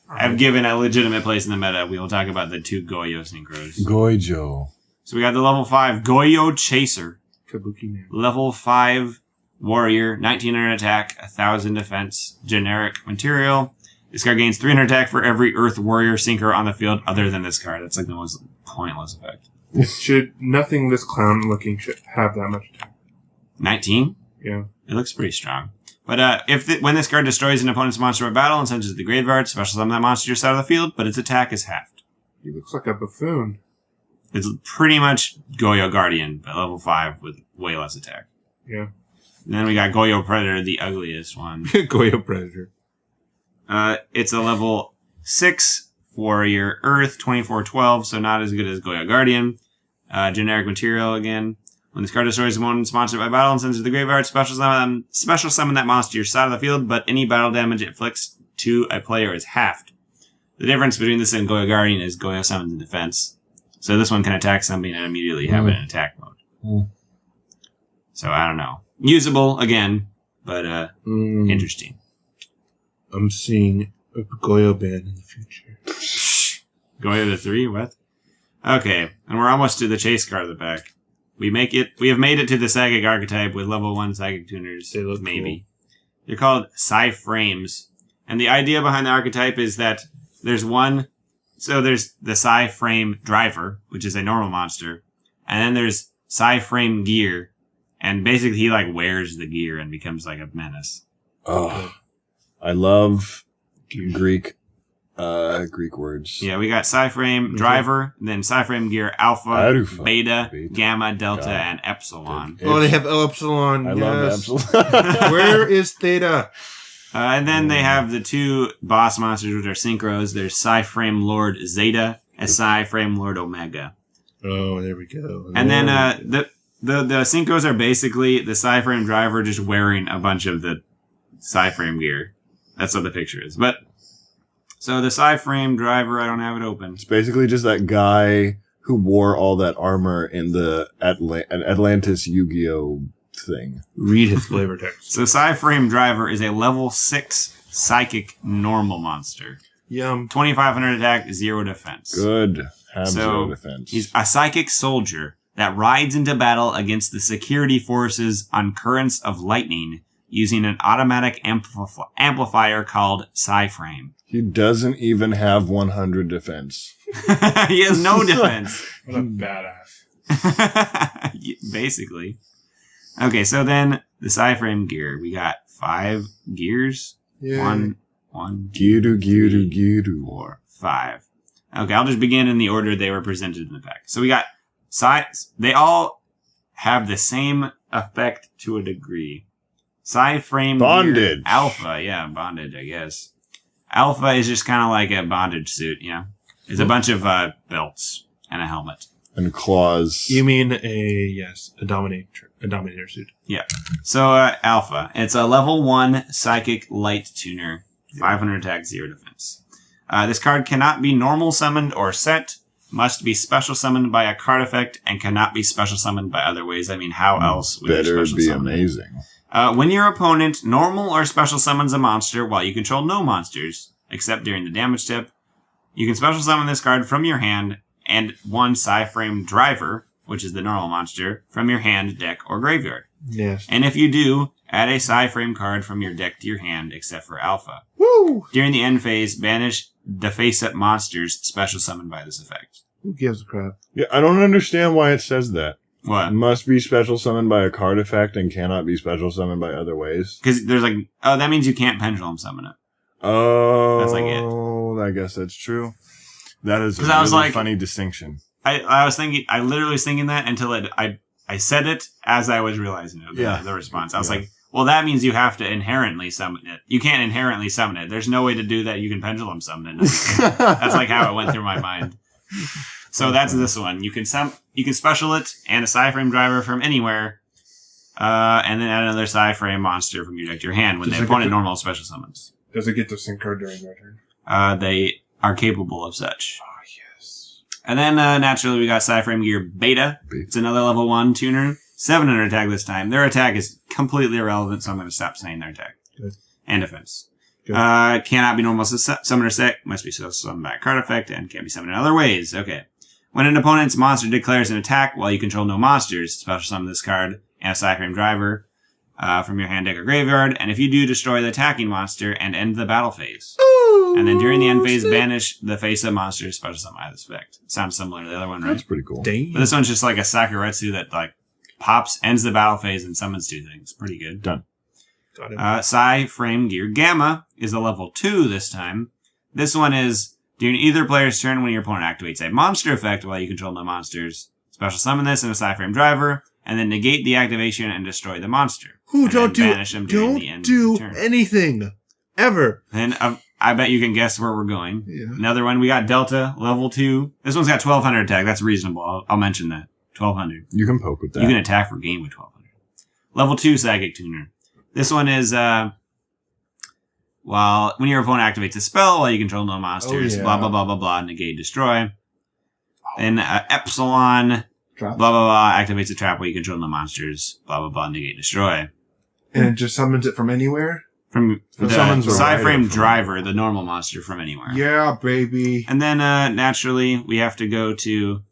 have given a legitimate place in the meta, we will talk about the 2 Yugioh synchros. Goijo. So we got the level 5 Yugioh Chaser. Kabuki Man. Level 5 Warrior, 1,900 attack, 1,000 defense, generic material. This card gains 300 attack for every Earth Warrior synchro on the field other than this card. That's like the most pointless effect. Nothing this clown looking should have that much attack. 19? Yeah. It looks pretty strong. But when this card destroys an opponent's monster by battle and sends it to the graveyard, special summon that monster to your side of the field, but its attack is halved. He looks like a buffoon. It's pretty much Yugioh Guardian, but level 5 with way less attack. Yeah. And then we got Yugioh Predator, the ugliest one. Yugioh Predator. It's a level 6 Warrior Earth, 2412, so not as good as Yugioh Guardian. Generic material again. When this card destroys a opponent's monster by battle and sends it to the graveyard, special summon that monster to your side of the field, but any battle damage it inflicts to a player is halved. The difference between this and Yugioh Guardian is Yugioh summons in defense. So this one can attack something and immediately have it in attack mode. So I don't know. Usable, again, but interesting. I'm seeing a Yugioh band in the future. Yugioh to 3? What? Okay, and we're almost to the chase card at the back. We have made it to the Psychic archetype with level 1 Psychic tuners. They look maybe. Cool. They're called Psy Frames. And the idea behind the archetype is that there's the Psy Frame Driver, which is a normal monster. And then there's Psy Frame Gear. And basically he like wears the gear and becomes like a menace. Oh, I love Greek words. Yeah, we got Psyframe Driver, then Psyframe Gear Alpha, Beta, Gamma, Delta, and Epsilon. Oh, they have Epsilon. I love Epsilon. Where is Theta? And then they have the two boss monsters, which are synchros. There's Psyframe Lord Zeta and Psyframe Lord Omega. Oh, there we go. And then the synchros are basically the Psyframe Driver just wearing a bunch of the Psyframe gear. That's what the picture is. But so the Psyframe Driver, I don't have it open. It's basically just that guy who wore all that armor in the Atlantis Yu-Gi-Oh thing. Read his flavor text. So Psyframe Driver is a level 6 psychic normal monster. Yum. 2,500 attack, 0 defense. Good. Have 0 defense. He's a psychic soldier that rides into battle against the security forces on currents of lightning using an automatic amplifier called Psyframe. He doesn't even have 100 defense. He has no defense. What a badass. Basically. Okay, so then the Psyframe gear. We got 5 gears. Yeah. One, Giru. 4, 5. Okay, I'll just begin in the order they were presented in the pack. So we got they all have the same effect to a degree. Psyframe bondage. Gear Alpha, yeah, bondage, I guess. Alpha is just kind of like a bondage suit, It's a bunch of belts and a helmet. And claws. You mean a dominator suit? Yeah. So Alpha, it's a level 1 psychic light tuner, 500 attack, 0 defense. This card cannot be normal summoned or set, must be special summoned by a card effect, and cannot be special summoned by other ways. I mean, how else would you special be summon? Amazing. When your opponent normal or special summons a monster while you control no monsters, except during the damage step, you can special summon this card from your hand and 1 Psyframe Driver, which is the normal monster, from your hand, deck, or graveyard. Yes. And if you do, add a Psyframe card from your deck to your hand, except for Alpha. Woo! During the end phase, banish the face-up monsters special summoned by this effect. Who gives a crap? Yeah, I don't understand why it says that. What? Must be special summoned by a card effect and cannot be special summoned by other ways. Because there's that means you can't pendulum summon it. Oh, That's like it. I guess that's true. That is a really funny distinction. I literally was thinking that until I said it as I was realizing it. The response. I was like, well, that means you have to inherently summon it. You can't inherently summon it. There's no way to do that. You can pendulum summon it. That's like how it went through my mind. So that's this one. You can special it and a Psyframe Driver from anywhere, and then add another Psyframe monster from your deck to your hand when the opponent normal special summons. Does it get to synchro during their turn? They are capable of such. Oh, yes. And then naturally we got Psyframe Gear Beta. It's another level 1 tuner. 700 attack this time. Their attack is completely irrelevant, so I'm going to stop saying their attack. Good. And defense. Good. Cannot be normal summon or set. Must be summoned by a card effect and can be summoned in other ways. Okay. When an opponent's monster declares an attack while you control no monsters, special summon this card and a Psyframe Driver from your hand, deck, or graveyard. And if you do, destroy the attacking monster and end the battle phase. Ooh, and then during the end phase, banish the face-up monster special summon by this effect. Sounds similar to the other one, right? That's pretty cool. Damn. But this one's just like a Sakuretsu that pops, ends the battle phase, and summons 2 things. Pretty good. Done. Got it. Psyframe Gear Gamma is a level 2 this time. This one is during either player's turn when your opponent activates a monster effect while you control no monsters. Special summon this in a Psyframe Driver, and then negate the activation and destroy the monster. Who and don't banish them during the end do of the turn. anything ever? Then I bet you can guess where we're going. Yeah. Another one, we got Delta, level 2. This one's got 1,200 attack. That's reasonable. I'll mention that. 1,200. You can poke with that. You can attack for game with 1,200. Level 2 Psychic Tuner. This one is, when your opponent activates a spell while you control no monsters, blah, blah, blah, blah, blah, negate, destroy. Then Epsilon, Drop. blah, blah, blah, activates a trap while you control no monsters, blah, blah, blah, negate, destroy. And it just summons it from anywhere? From the summons a rider Psyframe from Driver, the normal monster from anywhere. Yeah, baby. And then, naturally, we have to go to...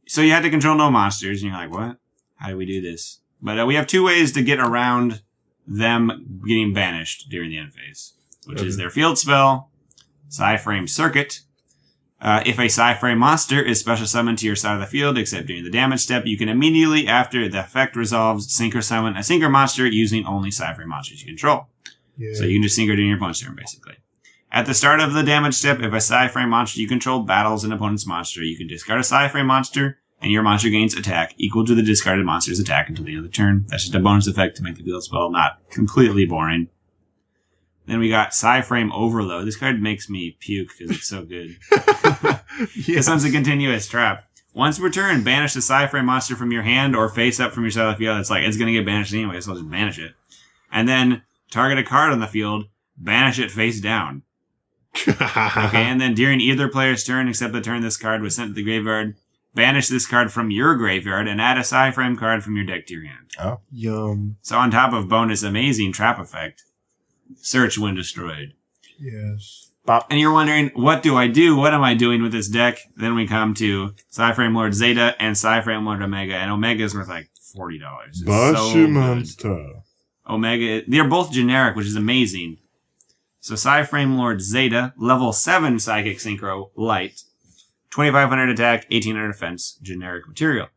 So you had to control no monsters, and you're like, what? How do we do this? But we have 2 ways to get around them getting banished during the end phase, which is their field spell, Psyframe Circuit. If a Psyframe monster is special summoned to your side of the field, except during the damage step, you can immediately, after the effect resolves, synchro summon a synchro monster using only Psyframe monsters you control. Yeah. So you can just synchro during your opponent's turn, basically. At the start of the damage step, if a Psi-Frame monster you control battles an opponent's monster, you can discard a Psi-Frame monster, and your monster gains attack equal to the discarded monster's attack until the end of the turn. That's just a bonus effect to make the field spell not completely boring. Then we got Psi-Frame Overload. This card makes me puke because it's so good. This one's a continuous trap. Once per turn, banish the Psi-Frame monster from your hand or face up from your side of the field. It's going to get banished anyway, so I'll just banish it. And then target a card on the field, banish it face down. Okay, and then during either player's turn, except the turn this card was sent to the graveyard, banish this card from your graveyard and add a Psi-Frame card from your deck to your hand. Oh. Yum. So on top of bonus amazing trap effect, search when destroyed. Yes. And you're wondering, what do I do? What am I doing with this deck? Then we come to Psi-Frame Lord Zeta and Psi-Frame Lord Omega, and Omega is worth like $40. It's so good. Monster. Omega, they're both generic, which is amazing. So Psi-Frame Lord Zeta, level 7 Psychic Synchro, light, 2500 attack, 1800 defense, generic material.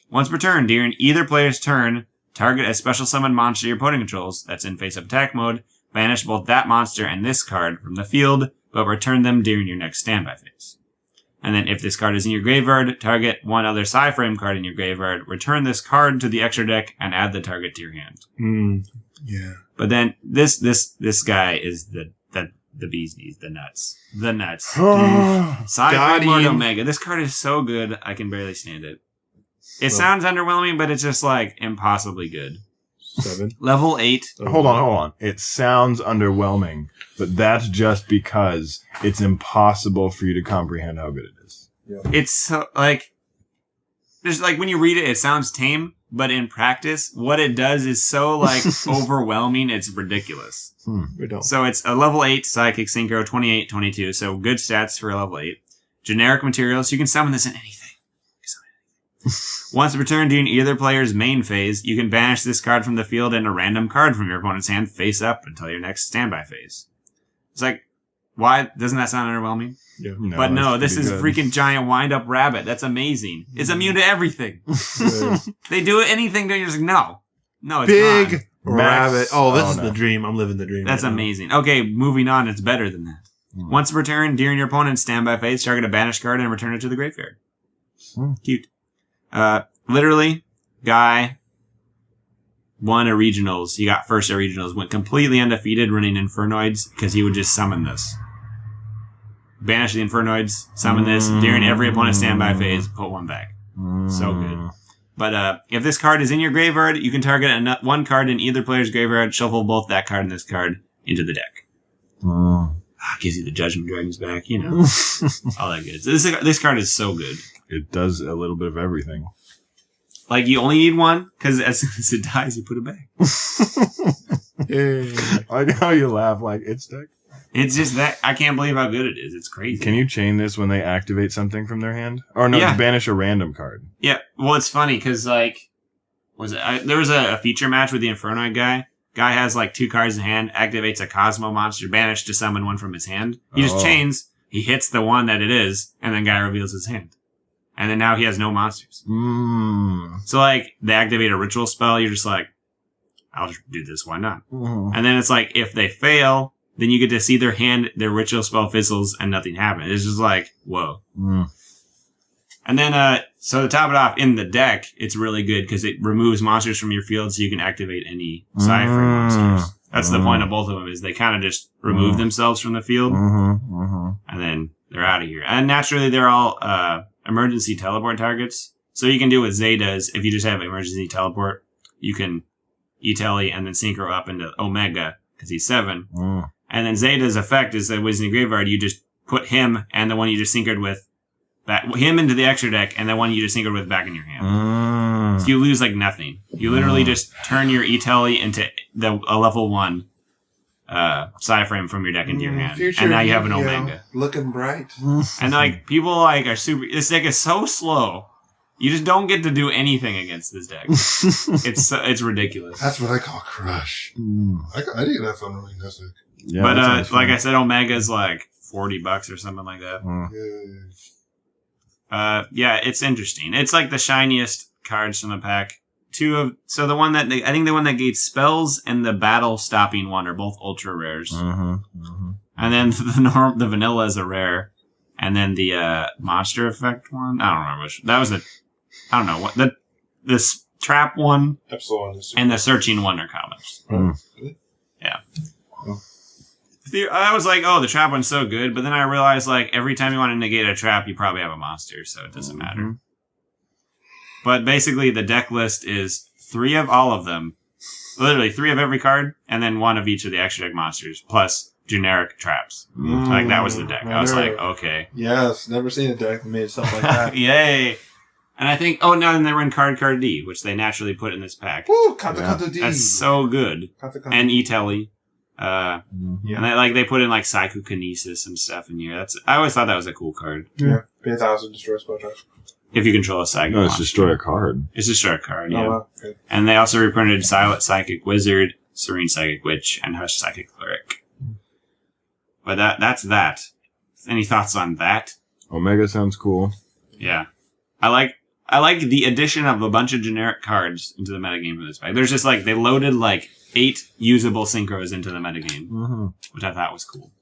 Once per turn, during either player's turn, target a special summon monster your opponent controls that's in face-up attack mode, banish both that monster and this card from the field, but return them during your next standby phase. And then if this card is in your graveyard, target one other Psi-Frame card in your graveyard, return this card to the extra deck, and add the target to your hand. Yeah. But then this guy is the bee's knees, the nuts. The nuts. Psi-Frame Lord Omega. This card is so good, I can barely stand it. It sounds underwhelming, but it's just like impossibly good. 7. Level 8. Hold on. It sounds underwhelming, but that's just because it's impossible for you to comprehend how good it is. It's so, like, there's like when you read it, it sounds tame, but in practice, what it does is so like overwhelming, it's ridiculous. So it's a level 8 Psychic Synchro, 28, 22. So good stats for a level 8. Generic materials. You can summon this in anything. Once per turn during either player's main phase, you can banish this card from the field and a random card from your opponent's hand face up until your next standby phase. It's like, why? Doesn't that sound underwhelming? Yeah. No, this is a freaking giant wind-up rabbit. That's amazing. It's immune to everything. They do anything to you. You're just like, no, it's big gone. rabbit. Oh, this is the dream. I'm living the dream. That's amazing. Okay, moving on. It's better than that. Once per turn during your opponent's standby phase, target a banished card and return it to the graveyard. Cute. Literally, guy won a regionals. He got first at regionals, went completely undefeated running Infernoids because he would just summon this. Banish the Infernoids, summon this, during every opponent's standby phase, put one back. So good. But if this card is in your graveyard, you can target one card in either player's graveyard, shuffle both that card and this card into the deck. Gives you the Judgment Dragons back, you know. All that good. So this card is so good. It does a little bit of everything. Like, you only need one, because as soon as it dies, you put it back. I like how you laugh like it's deck. It's just that, I can't believe how good it is. It's crazy. Can you chain this when they activate something from their hand? Or no, just banish a random card. Yeah, well, it's funny, because, like, there was a feature match with the Infernoid guy. Guy has, like, 2 cards in hand, activates a Cosmo monster, banished to summon one from his hand. He just chains, he hits the one that it is, and then guy reveals his hand. And then now he has no monsters. So, like, they activate a ritual spell, you're just like, I'll just do this, why not? And then it's like, if they fail, then you get to see their hand, their ritual spell fizzles, and nothing happens. It's just like, whoa. And then, so to top it off, in the deck, it's really good because it removes monsters from your field so you can activate any Psi-Frame monsters. That's the point of both of them, is they kind of just remove themselves from the field, and then they're out of here. And naturally, they're all emergency teleport targets. So you can do what Zay does. If you just have emergency teleport, you can E-Tele and then synchro up into Omega, because he's 7. And then Zeta's effect is that when he's in the graveyard, you just put him and the one you just synchroed with, him into the extra deck, and the one you just synchroed with back in your hand. So you lose like nothing. You literally just turn your E-Tele into a level 1 Psi-Frame from your deck into your hand. And now you have an Omega. Looking bright. And like, people like are super, this deck is so slow. You just don't get to do anything against this deck. It's ridiculous. That's what I call crush. I didn't have fun running this deck. Yeah, but like I said, Omega's like $40 or something like that. Yeah. Yeah, it's interesting. It's like the shiniest cards from the pack. So the one that I think the one that gates spells and the battle stopping one are both ultra rares. And then the vanilla is a rare, and then the monster effect one. I don't remember which. That was I don't know what this trap one. Epsilon and the searching one are commons. Yeah. I was like, oh, the trap one's so good, but then I realized like every time you want to negate a trap, you probably have a monster, so it doesn't matter. But basically, the deck list is 3 of all of them, literally 3 of every card, and then 1 of each of the extra deck monsters, plus generic traps. Like that was the deck. I was like, okay, yes, never seen a deck that made stuff like that. Yay! And I think, and they were in card D, which they naturally put in this pack. Woo! Kata D. That's so good. And E-Telly. And they put in like Psychokinesis and stuff in here. I always thought that was a cool card. Yeah. Pay 1,000, destroy spell trap. If you control a psychic. No, it's destroy a card. It's destroy a card, yeah. Oh, wow. Okay. And they also reprinted Silent Psychic Wizard, Serene Psychic Witch, and Hush Psychic Cleric. But that's that. Any thoughts on that? Omega sounds cool. Yeah. I like the addition of a bunch of generic cards into the metagame for this pack. There's just they loaded 8 usable synchros into the metagame, which I thought was cool.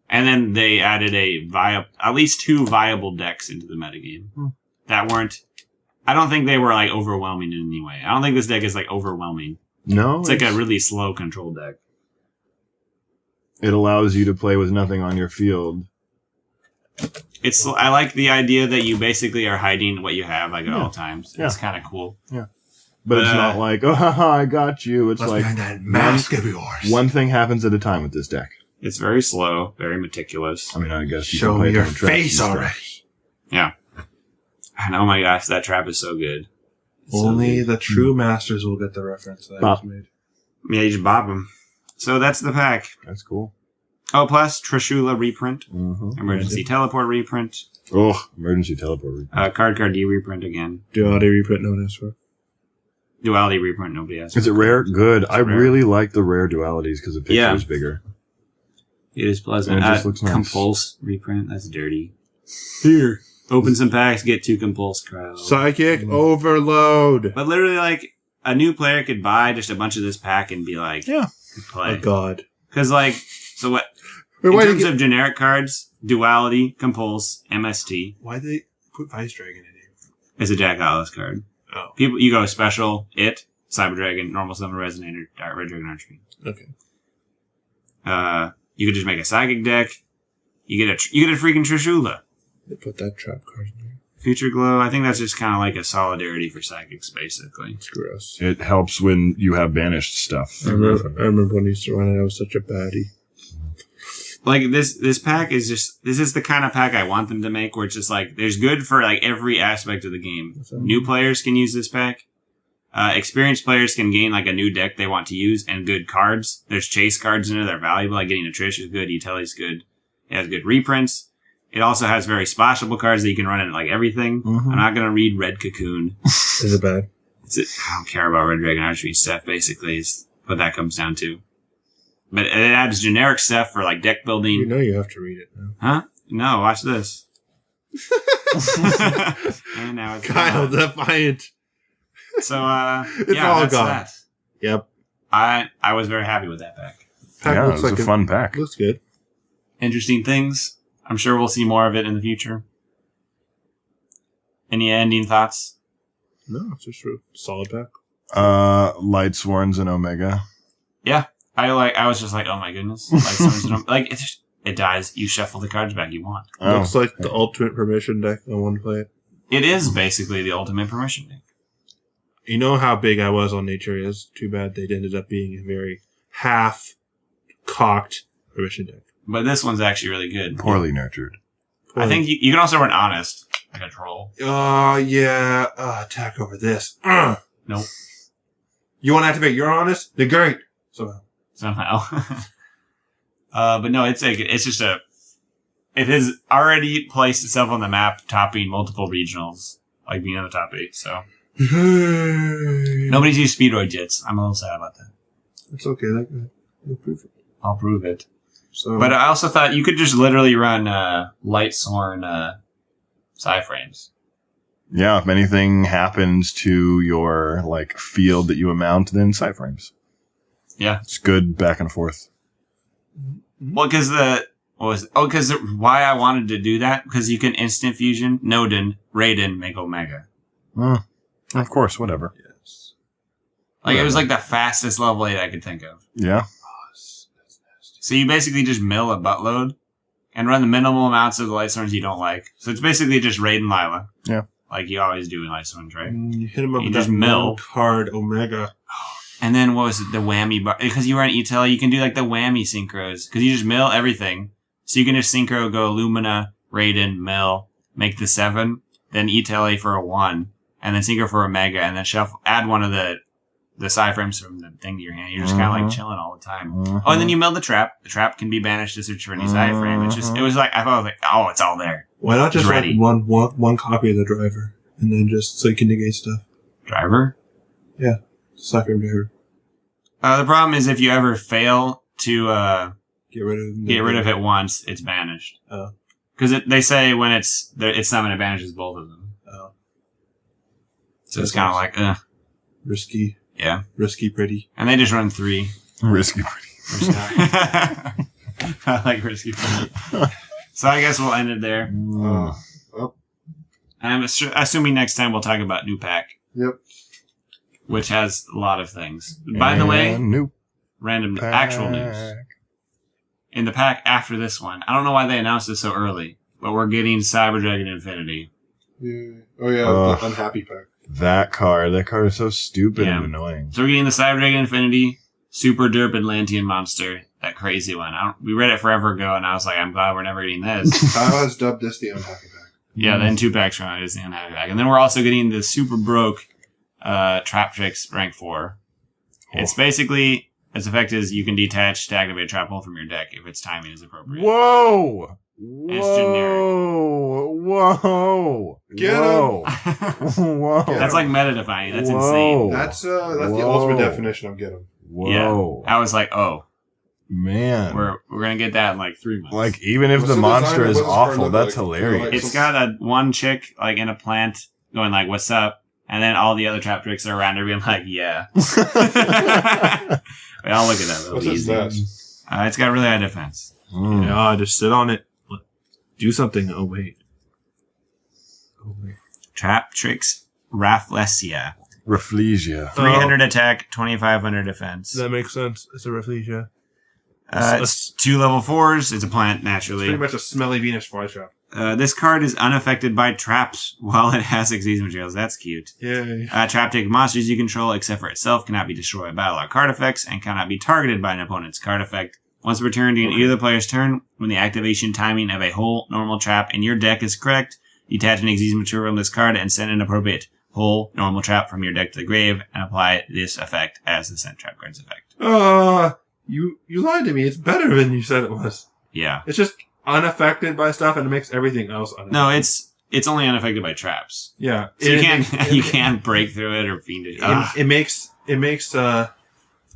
And then they added at least 2 viable decks into the metagame that weren't. I don't think they were overwhelming in any way. I don't think this deck is overwhelming. No, it's a really slow control deck. It allows you to play with nothing on your field. I like the idea that you basically are hiding what you have at all times. It's kind of cool. Yeah. But it's not oh, haha, I got you. It's that mask of yours. One thing happens at a time with this deck. It's very slow, very meticulous. I mean, I guess you show can play me your face already. Yeah. And oh my gosh, that trap is so good. Only the true masters will get the reference that I just made. Yeah, you just bop them. So that's the pack. That's cool. Oh, plus Trishula reprint. Emergency teleport reprint. Oh, emergency teleport reprint. Card D reprint again. Duality reprint, no one asked for. Duality reprint, nobody asked for. Is it rare? Good. I really like the rare dualities because the picture is bigger. It is pleasant. And it just looks nice. Compulse reprint, that's dirty. Here. Open some packs, get 2 Compulse crowds. Psychic overload. But literally, a new player could buy just a bunch of this pack and be play. Oh, God. Because, so what? In terms of generic cards, Duality, Compulse, MST. Why'd they put Vice Dragon in here? It's a Jack Atlas card. Oh. You go special, Cyber Dragon, Normal Summon Resonator, Red Dragon Archery. Okay. You could just make a Psychic deck. You get a freaking Trishula. They put that trap card in there. Future Glow, I think that's just kind of like a solidarity for Psychics, basically. It's gross. It helps when you have banished stuff. I remember when I used to run it, I was such a baddie. This pack is this is the kind of pack I want them to make, where it's just there's good for every aspect of the game. New players can use this pack. Experienced players can gain a new deck they want to use and good cards. There's chase cards in it that are valuable, getting a Trish is good, Utility's good. It has good reprints. It also has very splashable cards that you can run in everything. I'm not going to read Red Cocoon. Is it bad? I don't care about Red Dragon Archery stuff, basically, is what that comes down to. But it adds generic stuff for deck building. You know you have to read it now. Huh? No, watch this. And now it's Kyle gone. Defiant. So, it's all that's gone. that. Yep. I was very happy with that pack. Yeah, it was a fun pack. Looks good. Interesting things. I'm sure we'll see more of it in the future. Any ending thoughts? No, it's just a solid pack. Light Sworns and Omega. Yeah. I was just oh my goodness. It dies. You shuffle the cards back you want. Looks like the ultimate permission deck. I want to play it. It is basically the ultimate permission deck. You know how big I was on Nature is. Too bad they ended up being a very half-cocked permission deck. But this one's actually really good. Poorly nurtured. I think you can also run Honest, like a troll. Oh, yeah. Attack over this. Nope. You want to activate your Honest? They're great. Somehow. But no, it's just it has already placed itself on the map, topping multiple regionals, being in the top 8, so. Nobody's used Speedroid yet. I'm a little sad about that. It's okay. You'll prove it. I'll prove it. So, but I also thought you could just literally run Light Sworn Psy-Frames. Yeah, if anything happens to your like field that you mount, then side frames. Yeah. It's good back and forth. Well, because why I wanted to do that, because you can instant fusion, Nodin, Raiden, make Omega. Of course, whatever. Yes. Like, it was like the fastest level 8 I could think of. Yeah. So you basically just mill a buttload and run the minimal amounts of the light storms you don't like. So it's basically just Raiden Lila. Yeah. Like you always do in light storms, right? You hit him up You with just that mill. card Omega. And then what was it? The whammy bar. Because you were on E-Tel, you can do like the whammy synchros. Because you just mill everything. So you can just synchro go Lumina, Raiden, mill, make the 7, then E-Tel for a 1, and then synchro for Omega, and then shuffle, add one of the side frames from the thing to your hand. You're just kind of like chilling all the time. Oh, and then you mill the trap. The trap can be banished to search for any side frame. It was like, I thought, like, oh, it's all there. Why not just ready. like one copy of the driver, and then just so you can negate stuff? Driver? Yeah, side frame driver. The problem is if you ever fail to Get rid of it once, it's banished. Oh. Because they say when it's summoned, it banishes both of them. Oh. So it's kind of like, risky. Yeah. Risky pretty. And they just run 3. Risky pretty. I like risky pretty. So I guess we'll end it there. I'm assuming next time we'll talk about new pack. Yep. Which has a lot of things. By the way, new random pack. actual news. In the pack after this one, I don't know why they announced it so early, but we're getting Cyber Dragon Infinity. Yeah. Oh yeah, the unhappy pack. That card is so stupid and annoying. So we're getting the Cyber Dragon Infinity, Super Derp Atlantean Monster, that crazy one. We read it forever ago, and I was like, I'm glad we're never getting this. Kyle has dubbed this the unhappy pack. Yeah, then 2 packs from it is the unhappy pack. And then we're also getting the Super Broke Trap Tricks rank 4. It's basically, its effect is you can detach to activate a trap hole from your deck if its timing is appropriate. Whoa! It's generic. Whoa! Get Whoa! him! Whoa! That's like meta defining. That's Whoa. insane. That's the ultimate definition of get him. Whoa! Yeah. I was like, oh, man, we're gonna get that in like 3 months. like even if What's the the monster design? is What does the card awful, look that's like? hilarious. It's got a one chick like in a plant going like, "What's up?" And then all the other trap tricks are around her being like, "Yeah." I'll look at that. It'll What's be his easy. stats? It's got really high defense. Yeah, just sit on it. Do something. Oh wait. Trap tricks Rafflesia. Rafflesia. 300 attack, 2500 defense. That makes sense. It's a Rafflesia. It's 2 level 4s. It's a plant It's naturally. pretty much a smelly Venus flytrap. This card is unaffected by traps while it has exceeds materials. That's cute. Yay. Trap take monsters you control, except for itself, cannot be destroyed by battle or card effects, and cannot be targeted by an opponent's card effect. Once returned during either player's turn, when the activation timing of a whole normal trap in your deck is correct, detach an exceeds material from this card and send an appropriate whole normal trap from your deck to the grave, and apply this effect as the sent trap card's effect. You lied to me. It's better than you said it was. Yeah. It's just unaffected by stuff, and it makes everything else unaffected. No, it's only unaffected by traps. Yeah. So you can't break through it or fiend it. It makes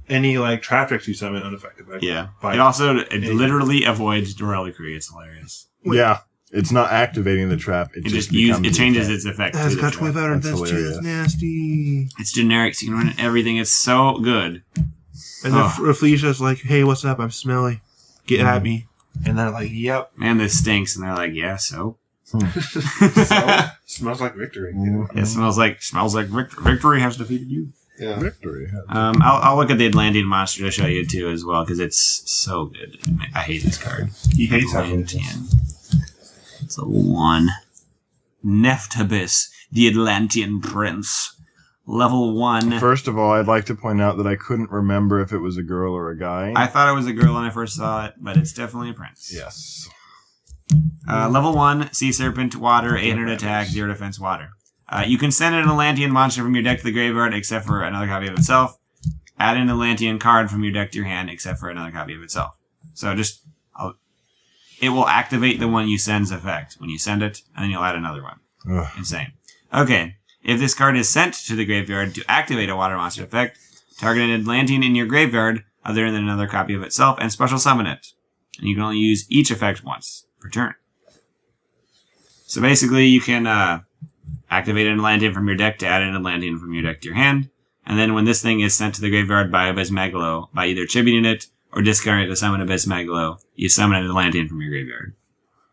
any like trap tricks you summon unaffected by. Yeah. By It literally avoids Reliquary. It's hilarious. Yeah, it's not activating the trap. It It changes its effect. That's to the got trap. 25 That's defense too. That's hilarious. nasty. It's generic, so you can run everything. It's so good. And then Rafflesia's like, "Hey, what's up? I'm smelly. Get at me." And they're like, "Yep." Man, this stinks. And they're like, yeah, so? So, smells like victory. It smells like victory has defeated you. Yeah. Victory. I'll look at the Atlantean monster to show you too as well, because it's so good. I hate this card. He hates Atlantean. It's a 1. Nephtabis, the Atlantean prince. Level 1. First of all, I'd like to point out that I couldn't remember if it was a girl or a guy. I thought it was a girl when I first saw it, but it's definitely a prince. Yes. Level 1, Sea Serpent, Water, 800 attack, 0 defense, Water. You can send an Atlantean monster from your deck to the graveyard, except for another copy of itself. Add an Atlantean card from your deck to your hand, except for another copy of itself. So it will activate the one you send's effect when you send it, and then you'll add another one. Ugh. Insane. Okay. If this card is sent to the graveyard to activate a water monster effect, target an Atlantean in your graveyard other than another copy of itself and special summon it. And you can only use each effect once per turn. So basically you can Activate an Atlantean from your deck to add an Atlantean from your deck to your hand. And then when this thing is sent to the graveyard by Abyss Megalo, by either tributing it or discarding it to summon Abyss Megalo, you summon an Atlantean from your graveyard.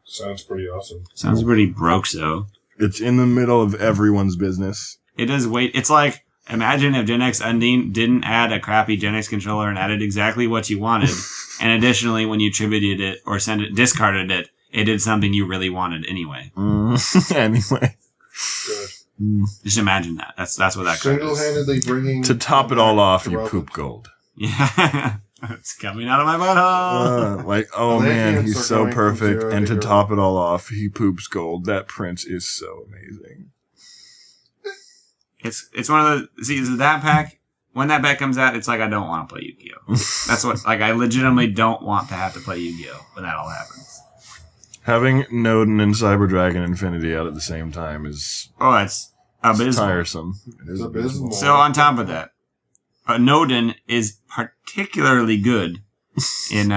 Sounds pretty awesome. Sounds pretty broke, so. It's in the middle of everyone's business. It does wait. It's like, imagine if Gen X Undine didn't add a crappy Gen X controller and added exactly what you wanted. And additionally, when you tributed it or discarded it, it did something you really wanted anyway. Anyway. Good. Just imagine that. That's what that card is. Single-handedly bringing... To top it all off, you poop gold. Yeah. It's coming out of my butthole. Oh man, Atlanteans he's are so going from perfect. 0 And to to top it all off, he poops gold. That print is so amazing. It's one of the... See, that pack... When that pack comes out, it's like I don't want to play Yu-Gi-Oh! That's what... Like, I legitimately don't want to have to play Yu-Gi-Oh! When that all happens. Having Nodin and Cyber Dragon Infinity out at the same time is It's abysmal. tiresome. It is abysmal. So on top of that, Nodin is particularly good in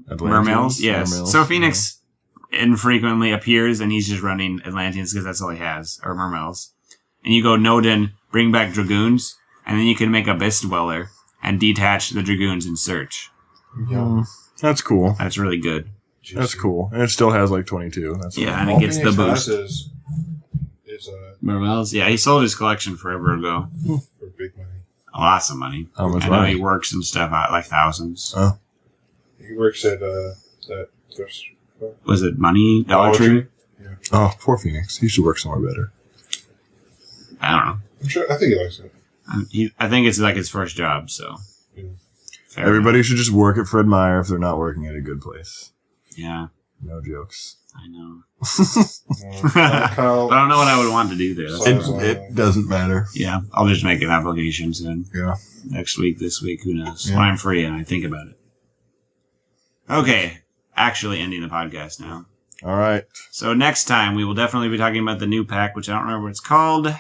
Mermails. Yes. Mermails. So Phoenix infrequently appears and he's just running Atlanteans because that's all he has, or Mermails. And you go Nodin, bring back Dragoons, and then you can make Abyss Dweller and detach the Dragoons and search. That's cool. That's really good. That's cool. And it still has like 22. That's Yeah, and All it gets the Phoenix boost. has is Mermails? Yeah, he sold his collection forever ago. for big money. Lots of money. How much I know money? he works some stuff out, like thousands. He works at that thrift store. Was it money? Dollar Tree? Oh, poor Phoenix. He should work somewhere better. I don't know. I'm sure. I think he likes it. I think it's like his first job, so. Yeah. Fair Everybody should just work at Fred Meyer if they're not working at a good place. enough. Yeah, No jokes. I know. Kyle, But I don't know what I would want to do there. That's So- It doesn't matter. yeah, I'll just make an application soon. Yeah. Next week, this week, who knows? Yeah. When I'm free and I think about it. Okay, actually ending the podcast now. All right. So next time, we will definitely be talking about the new pack, which I don't remember what it's called.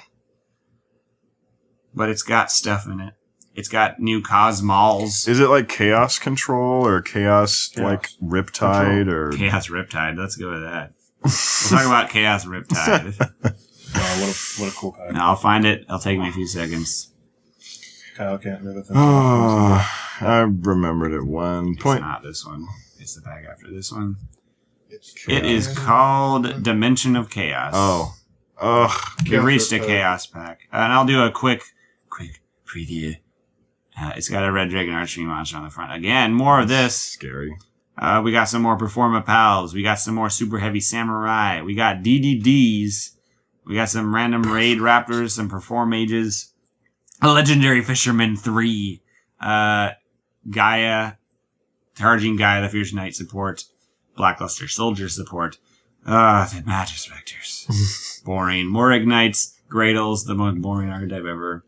But it's got stuff in it. It's got new Cosmols. Is it like Chaos Control or Chaos like Riptide or Chaos Riptide. Let's go with that. We'll talk about Chaos Riptide. What a cool pack. No, I'll find it. It'll take me a few seconds. Kyle can't live with him. Oh, I remembered at one It's point. not this one. It's the pack after this one. it's It is called Dimension of Chaos. Oh. Ugh. We reached a Riptide. Chaos pack. And I'll do a quick preview. It's got a Red Dragon Archery monster on the front. Again, more of this. Scary. We got some more Performa Pals. We got some more Super Heavy Samurai. We got DDDs. We got some random Raid Raptors, some Perform Mages. A Legendary Fisherman 3. Gaia. Charging Gaia, the Fierce Knight support. Blackluster Soldier support. The Magus Specters. Boring. More Ignites. Gradles, the most boring archetype ever.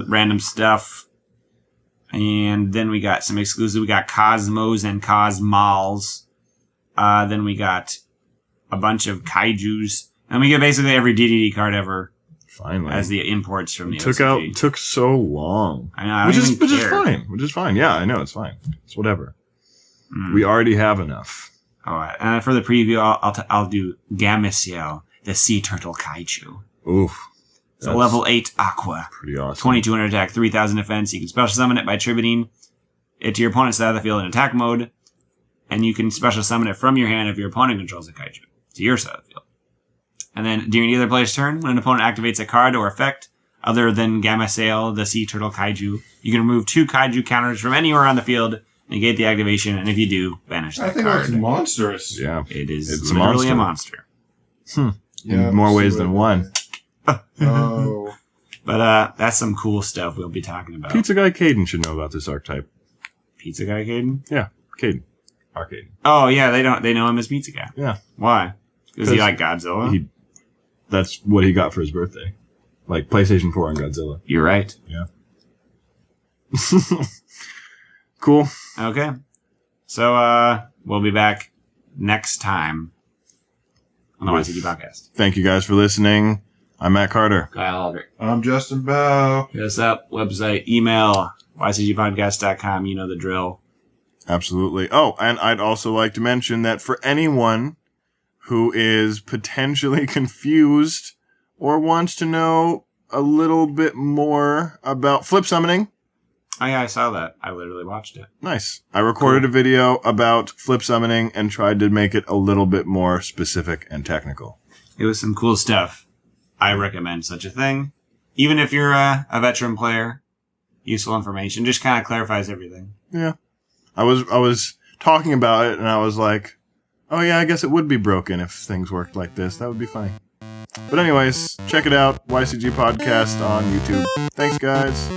Random stuff. And then we got some exclusive. We got Cosmos and Cosmols. Then we got a bunch of Kaijus. And we get basically every DDD card ever Finally. as the imports from the took OCG. took so long. I know, I Which don't is even care. Which is fine. Yeah, I know it's fine. It's whatever. Mm. We already have enough. All right. And for the preview, I'll do Gameciel, the Sea Turtle Kaiju. Oof. It's a That's level 8 Aqua. pretty awesome. 2200 attack, 3000 defense. You can special summon it by tributing it to your opponent's side of the field in attack mode. And you can special summon it from your hand if your opponent controls a kaiju to your side of the field. And then during either player's turn, when an opponent activates a card or effect other than Gameciel, the Sea Turtle Kaiju, you can remove 2 kaiju counters from anywhere on the field, negate the activation, and if you do, banish that I think card. that's monstrous. Yeah. It is It's a literally a monster. Yeah, In more see ways what than I one. mean. Oh, But that's some cool stuff we'll be talking about. Pizza Guy Caden should know about this archetype. Pizza Guy Caden? Yeah. Caden. Arcade. Oh yeah, they know him as Pizza Guy. Yeah. Why? Because he 'Cause like Godzilla? That's what he got for his birthday. Like PlayStation 4 and Godzilla. You're right. Yeah. Cool. Okay. So we'll be back next time on the YCG podcast. Thank you guys for listening. I'm Matt Carter. Kyle Aldrich. I'm Justin Bow. Hit us up. Website, email, ycgpodcast.com. You know the drill. Absolutely. Oh, and I'd also like to mention that for anyone who is potentially confused or wants to know a little bit more about flip summoning. Oh yeah, I saw that. I literally watched it. Nice. I recorded a video about flip summoning and tried to make it a little bit more specific and technical. It was some cool stuff. I recommend such a thing. Even if you're a veteran player, useful information. Just kind of clarifies everything. Yeah. I was talking about it and I was like, oh yeah, I guess it would be broken if things worked like this. That would be funny. But anyways, check it out. YCG Podcast on YouTube. Thanks, guys.